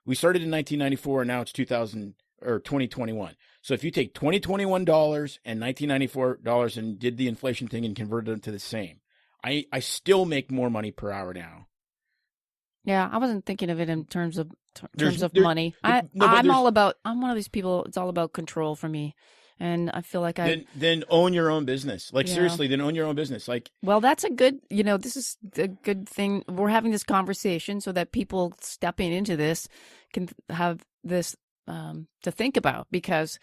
we started in 1994 and now it's 2021. So if you take $2021 and $1994 and did the inflation thing and converted them to the same, I still make more money per hour now.
Yeah, I wasn't thinking of it in terms of money. I'm one of these people. It's all about control for me, and I feel like
then own your own business. Seriously, then own your own business.
Well, that's a good. This is a good thing. We're having this conversation so that people stepping into this can have this to think about, because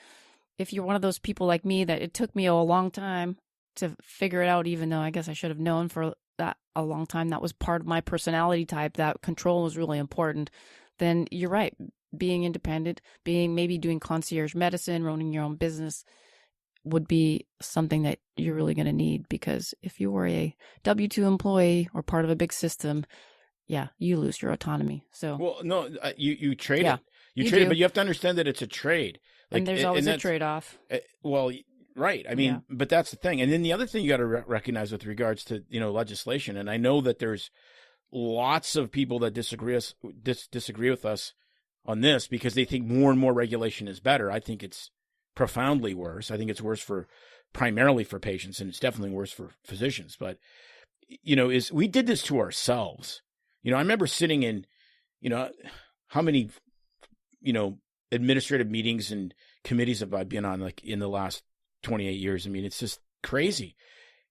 if you're one of those people like me that it took me a long time to figure it out, even though I guess I should have known for that a long time, that was part of my personality type, that control was really important, then you're right. Being independent, maybe doing concierge medicine, owning your own business would be something that you're really going to need, because if you were a W-2 employee or part of a big system, yeah, you lose your autonomy. So,
well, no, you trade it. You
trade
it, but you have to understand that it's a trade.
And there's always a trade-off.
Well, right. I mean, but that's the thing. And then the other thing you got to recognize with regards to, legislation, and I know that there's lots of people that disagree with us on this because they think more and more regulation is better. I think it's profoundly worse. I think it's worse primarily for patients, and it's definitely worse for physicians. But, we did this to ourselves. I remember sitting in, how many, administrative meetings and committees have I been on in the last 28 years? I mean, it's just crazy.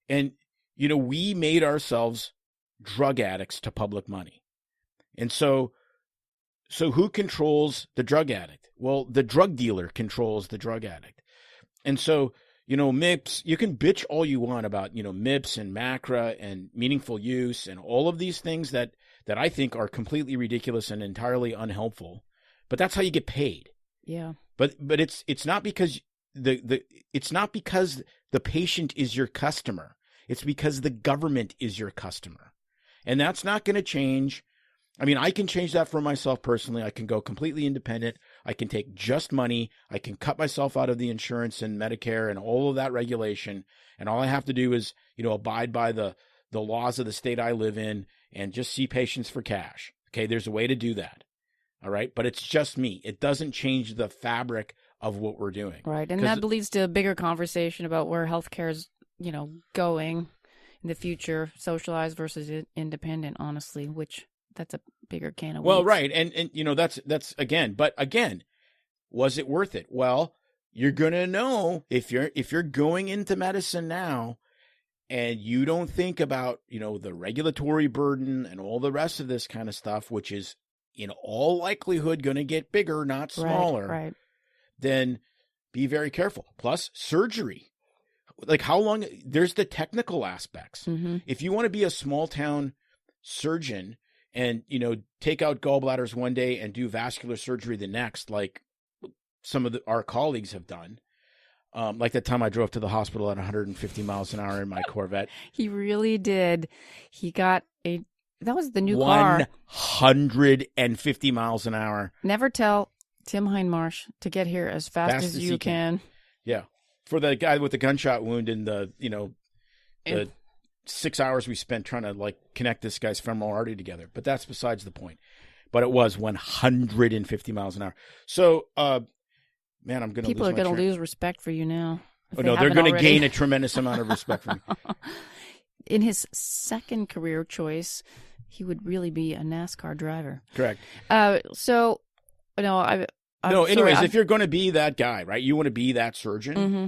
And, we made ourselves drug addicts to public money. And so So who controls the drug addict? Well, the drug dealer controls the drug addict. And so, MIPS, you can bitch all you want about, MIPS and MACRA and meaningful use and all of these things that I think are completely ridiculous and entirely unhelpful. But that's how you get paid.
Yeah.
But it's not because it's not because the patient is your customer. It's because the government is your customer. And that's not going to change. I mean, I can change that for myself personally. I can go completely independent. I can take just money. I can cut myself out of the insurance and Medicare and all of that regulation. And all I have to do is, abide by the laws of the state I live in and just see patients for cash. Okay, there's a way to do that. All right. But it's just me. It doesn't change the fabric of what we're doing.
Right. And that leads to a bigger conversation about where healthcare is, going in the future, socialized versus independent, honestly, which that's a bigger can of
Well,
weeds.
right. And that's again, was it worth it? Well, you're going to know if you're going into medicine now and you don't think about, the regulatory burden and all the rest of this kind of stuff, which is in all likelihood going to get bigger, not smaller,
right.
Then be very careful. Plus surgery. Like how long, there's the technical aspects.
Mm-hmm.
If you want to be a small town surgeon and, take out gallbladders one day and do vascular surgery the next, like some of our colleagues have done, like that time I drove to the hospital at 150 miles an hour in my Corvette.
He really did. He got that was the new car.
150 miles an hour.
Never tell Tim Hindmarsh to get here as fast as you can.
Yeah. For the guy with the gunshot wound and the 6 hours we spent trying to connect this guy's femoral artery together. But that's besides the point. But it was 150 miles an hour. So, man, I'm going to
People are going to lose respect for you now.
Oh, no, they're going to gain a tremendous amount of respect from me.
In his second career choice, he would really be a NASCAR driver.
Correct.
So,
anyways, if you're going to be that guy, right, you want to be that surgeon,
mm-hmm.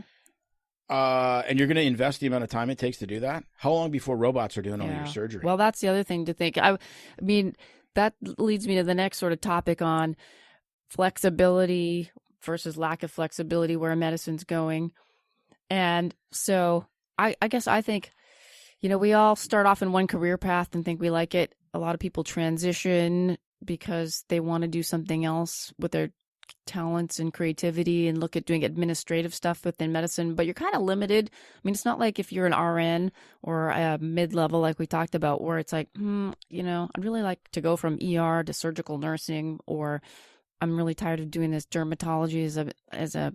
And you're going to invest the amount of time it takes to do that, how long before robots are doing all your surgery?
Well, that's the other thing to think. I mean, that leads me to the next sort of topic on flexibility versus lack of flexibility, where medicine's going. And so I guess I think, we all start off in one career path and think we like it. A lot of people transition because they want to do something else with their talents and creativity and look at doing administrative stuff within medicine, but you're kind of limited. I mean, it's not like if you're an RN or a mid-level, like we talked about, where it's like, I'd really like to go from ER to surgical nursing, or I'm really tired of doing this dermatology as a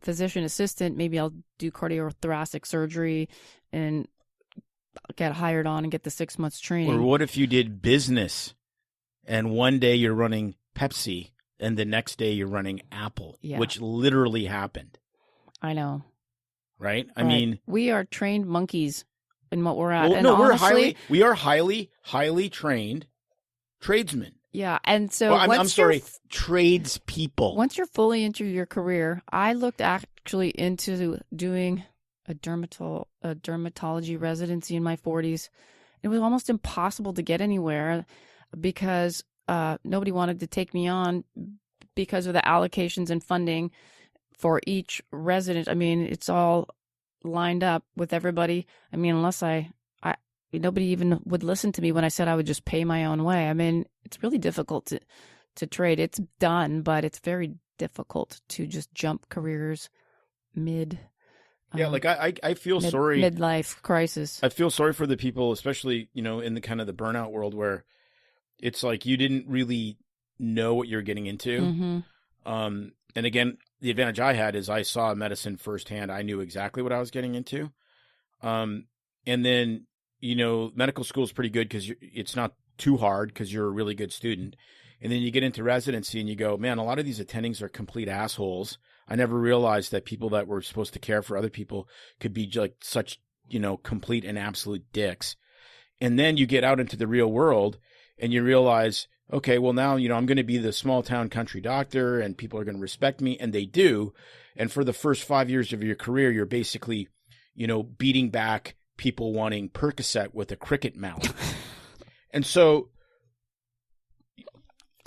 physician assistant. Maybe I'll do cardiothoracic surgery and get hired on and get the 6 months training.
Or what if you did business and one day you're running Pepsi and the next day you're running Apple, which literally happened.
I know.
Right? I mean,
we are trained monkeys in what we're at.
Well,
and
no,
honestly,
we are highly trained tradesmen.
Yeah. And so
I'm sorry, tradespeople.
Once you're fully into your career, I looked actually into doing a dermatology residency in my 40s. It was almost impossible to get anywhere because nobody wanted to take me on because of the allocations and funding for each resident. I mean, it's all lined up with everybody. I mean, unless nobody even would listen to me when I said I would just pay my own way. I mean, it's really difficult to trade. It's done, but it's very difficult to just jump careers mid.
Yeah, I feel sorry.
Midlife crisis.
I feel sorry for the people, especially, in the kind of the burnout world where it's like you didn't really know what you're getting into.
Mm-hmm.
And again, the advantage I had is I saw medicine firsthand. I knew exactly what I was getting into. And then, medical school is pretty good because it's not too hard because you're a really good student. And then you get into residency and you go, man, a lot of these attendings are complete assholes. I never realized that people that were supposed to care for other people could be like such, complete and absolute dicks. And then you get out into the real world and you realize, okay, well now, I'm going to be the small town country doctor and people are going to respect me, and they do. And for the first 5 years of your career, you're basically, beating back people wanting Percocet with a cricket mallet. And so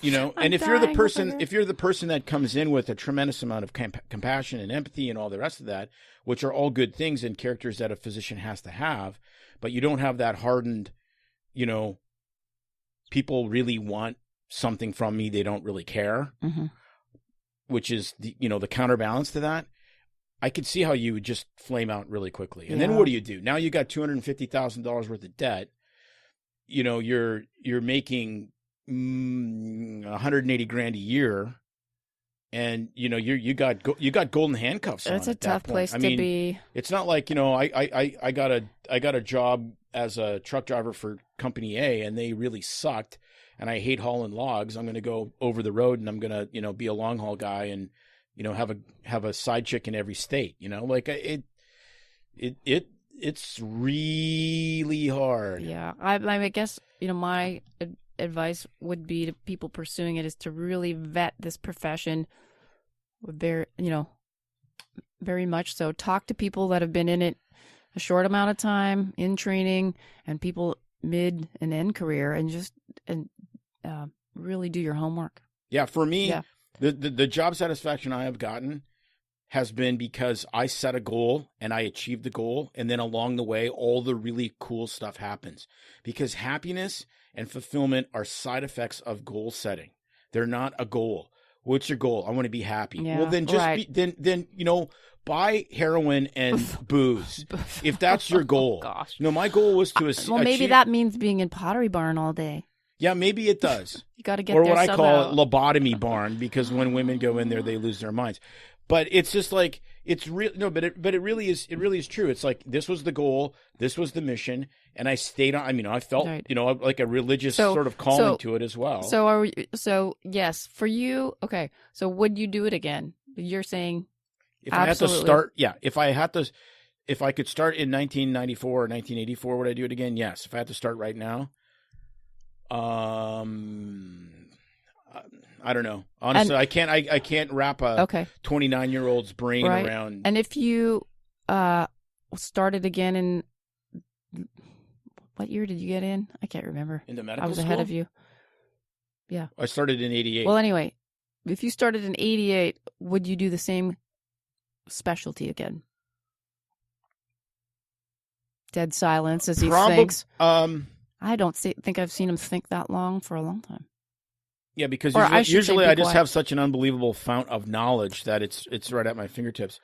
You know,
I'm
and if you're the
dying
person,
over here.
if you're the person that comes in with a tremendous amount of compassion and empathy and all the rest of that, which are all good things and characters that a physician has to have, but you don't have that hardened, you know, people really want something from me, they don't really care,
Mm-hmm.
which is the, you know, the counterbalance to that. I could see how you would just flame out really quickly. And then
Yeah.
what do? Now you got $250,000 worth of debt. You know, you're making 180 grand a year, and you know you got golden handcuffs on
It's a
at that
tough
point.
place
I
to
mean,
be.
it's not like, you know, I got a job as a truck driver for company A and they really sucked and I hate hauling logs. I'm going to go over the road and I'm going to, you know, be a long haul guy and, you know, have a side chick in every state, you know, like it's really hard.
Yeah. I guess, you know, my advice would be to people pursuing it is to really vet this profession very, you know, very much so. Talk to people that have been in it a short amount of time in training and people mid and end career and just really do your homework.
Yeah. For me,
Yeah.
the job satisfaction I have gotten has been because I set a goal and I achieved the goal. And then along the way, all the really cool stuff happens because happiness and fulfillment are side effects of goal setting. They're not a goal. What's your goal? I want to be happy.
Yeah,
Well, then just
right.
then, you know, buy heroin and booze if that's your goal.
Gosh.
You know, my goal was to
Well, maybe
achieve.
that means being in Pottery Barn all day.
Yeah, maybe it does.
You got to get
Or
there
what I
somehow.
call lobotomy barn, because when women go in there, they lose their minds. But it's just like it's real. No, but it really is. It really is true. It's like this was the goal, this was the mission, and I stayed on. I mean, I felt
Right.
you know like a religious sort of calling to it as well.
So yes, for you. Okay. So would you do it again? You're saying
if I had to
absolutely.
start, yeah. If I could start in 1994 or 1984, would I do it again? Yes. If I had to start right now, I don't know. Honestly, I can't wrap a 29-year-old's brain
right.
around.
And if you started again in what year did you get in? I can't remember.
Into medical
I was
school?
ahead of you. Yeah.
I started in 88.
Well, anyway, if you started in 88, would you do the same specialty again? Dead silence as he thinks. I don't think I've seen him think that long for a long time.
Yeah, because
Or
usually I just
quiet.
have such an unbelievable fount of knowledge that it's right at my fingertips.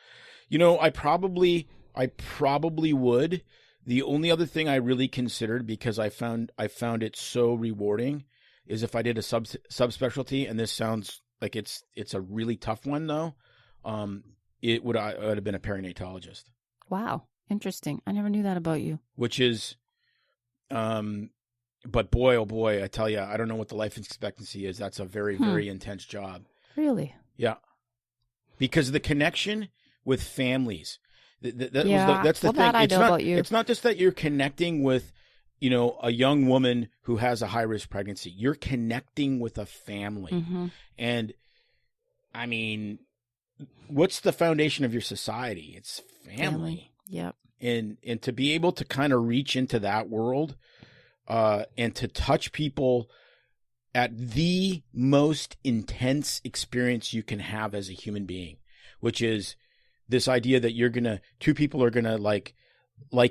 You know, I probably would. The only other thing I really considered, because I found it so rewarding, is if I did a subspecialty, and this sounds like it's a really tough one though. It would have been a perinatologist.
Wow, interesting. I never knew that about you.
Which is, but boy, oh boy, I tell you, I don't know what the life expectancy is. That's a very, very intense job.
Really?
Yeah. Because the connection with families, that's the thing.
That I know about you.
It's not just that you're connecting with, you know, a young woman who has a high risk pregnancy. You're connecting with a family.
Mm-hmm.
And I mean, what's the foundation of your society? It's family.
Yep.
And to be able to kind of reach into that world, and to touch people at the most intense experience you can have as a human being, which is this idea that two people are gonna like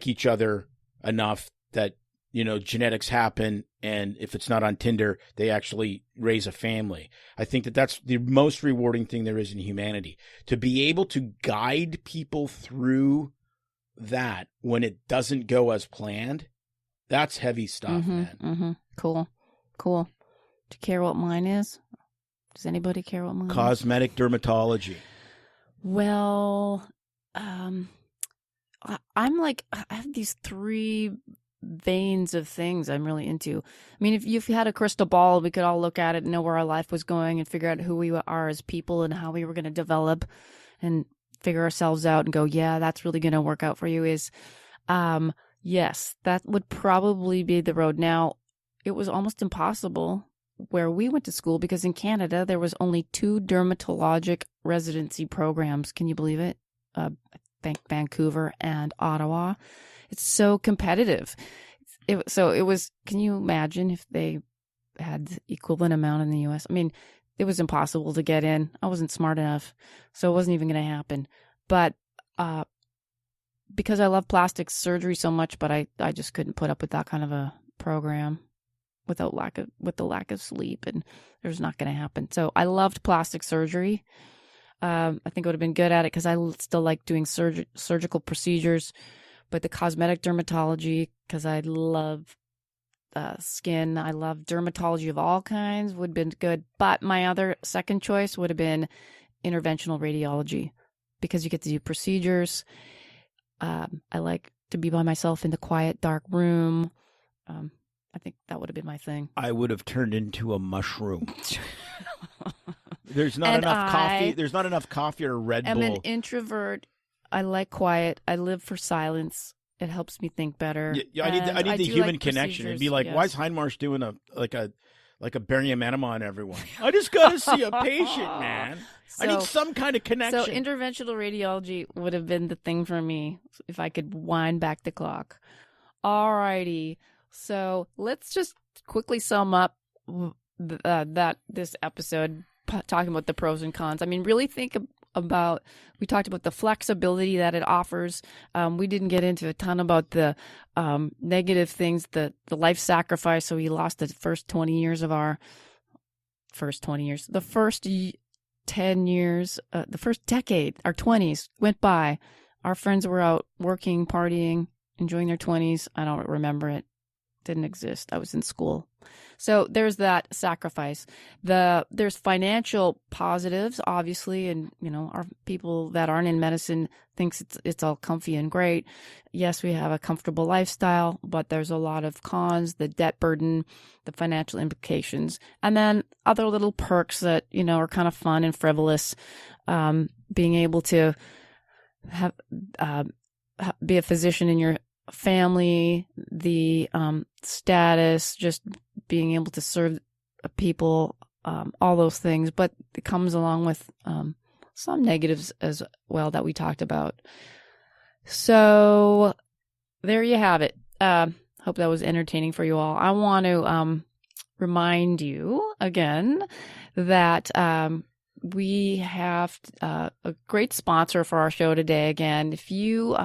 each other enough that, you know, genetics happen, and if it's not on Tinder, they actually raise a family. I think that's the most rewarding thing there is in humanity, to be able to guide people through that when it doesn't go as planned. That's heavy stuff, man.
Mm-hmm. Cool. Do you care what mine is? Does anybody care what mine is?
Cosmetic dermatology.
Well, I'm like, I have these three veins of things I'm really into. I mean, if you had a crystal ball, we could all look at it and know where our life was going and figure out who we are as people and how we were going to develop and figure ourselves out and go, yeah, that's really going to work out for you is, yes, that would probably be the road. Now, it was almost impossible where we went to school because in Canada, there was only 2 dermatologic residency programs. Can you believe it? I think Vancouver and Ottawa. It's so competitive. So it was, can you imagine if they had the equivalent amount in the U.S. I mean, it was impossible to get in. I wasn't smart enough, so it wasn't even going to happen. But because I love plastic surgery so much, but I just couldn't put up with that kind of a program with the lack of sleep, and it was not going to happen. So I loved plastic surgery. I think I would have been good at it because I still like doing surgical procedures, but the cosmetic dermatology, because I love skin, I love dermatology of all kinds, would have been good. But my other second choice would have been interventional radiology, because you get to do procedures. I like to be by myself in the quiet, dark room. I think that would have been my thing.
I would have turned into a mushroom. There's not enough coffee. There's not enough coffee or Red Bull.
I'm an introvert. I like quiet. I live for silence. It helps me think better.
Yeah, I need the human connection. It'd be like, why is Heinmarsh doing a barium enema on everyone? I just got to see a patient, man. I need some kind of connection.
So interventional radiology would have been the thing for me if I could wind back the clock. All righty. So let's just quickly sum up this episode, talking about the pros and cons. I mean, really think about, we talked about the flexibility that it offers. We didn't get into a ton about the negative things, the life sacrifice. So we lost the first 10 years, the first 10 years, the first decade, our 20s went by. Our friends were out working, partying, enjoying their 20s. I don't remember it. Didn't exist. I was in school. So there's that sacrifice. There's financial positives, obviously, and our people that aren't in medicine thinks it's all comfy and great. Yes, we have a comfortable lifestyle, but there's a lot of cons, the debt burden, the financial implications, and then other little perks that are kind of fun and frivolous. Being able to have be a physician in your family, the status, just being able to serve people, all those things, but it comes along with some negatives as well that we talked about. So there you have it. Hope that was entertaining for you all. I want to remind you again that we have a great sponsor for our show today. Again, if you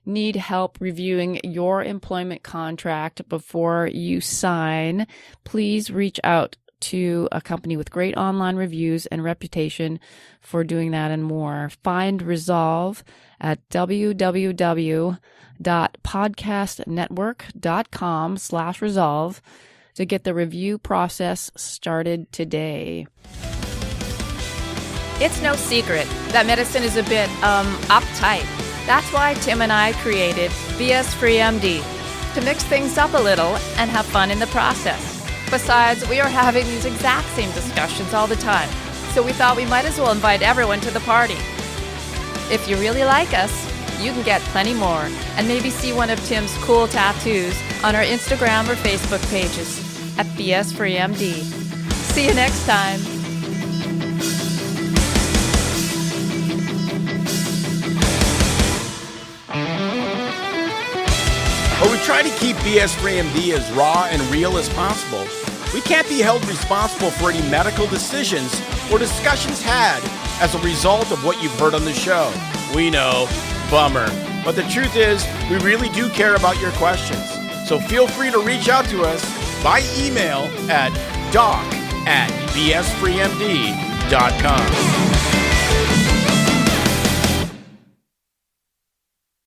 need help reviewing your employment contract before you sign, please reach out to a company with great online reviews and reputation for doing that and more. Find Resolve at www.podcastnetwork.com/resolve to get the review process started today. It's no secret that medicine is a bit uptight. That's why Tim and I created BS Free MD, to mix things up a little and have fun in the process. Besides, we are having these exact same discussions all the time, so we thought we might as well invite everyone to the party. If you really like us, you can get plenty more and maybe see one of Tim's cool tattoos on our Instagram or Facebook pages at BS Free MD. See you next time.
But we try to keep BS Free MD as raw and real as possible. We can't be held responsible for any medical decisions or discussions had as a result of what you've heard on the show. We know, bummer. But the truth is, we really do care about your questions. So feel free to reach out to us by email at doc@bsfreemd.com.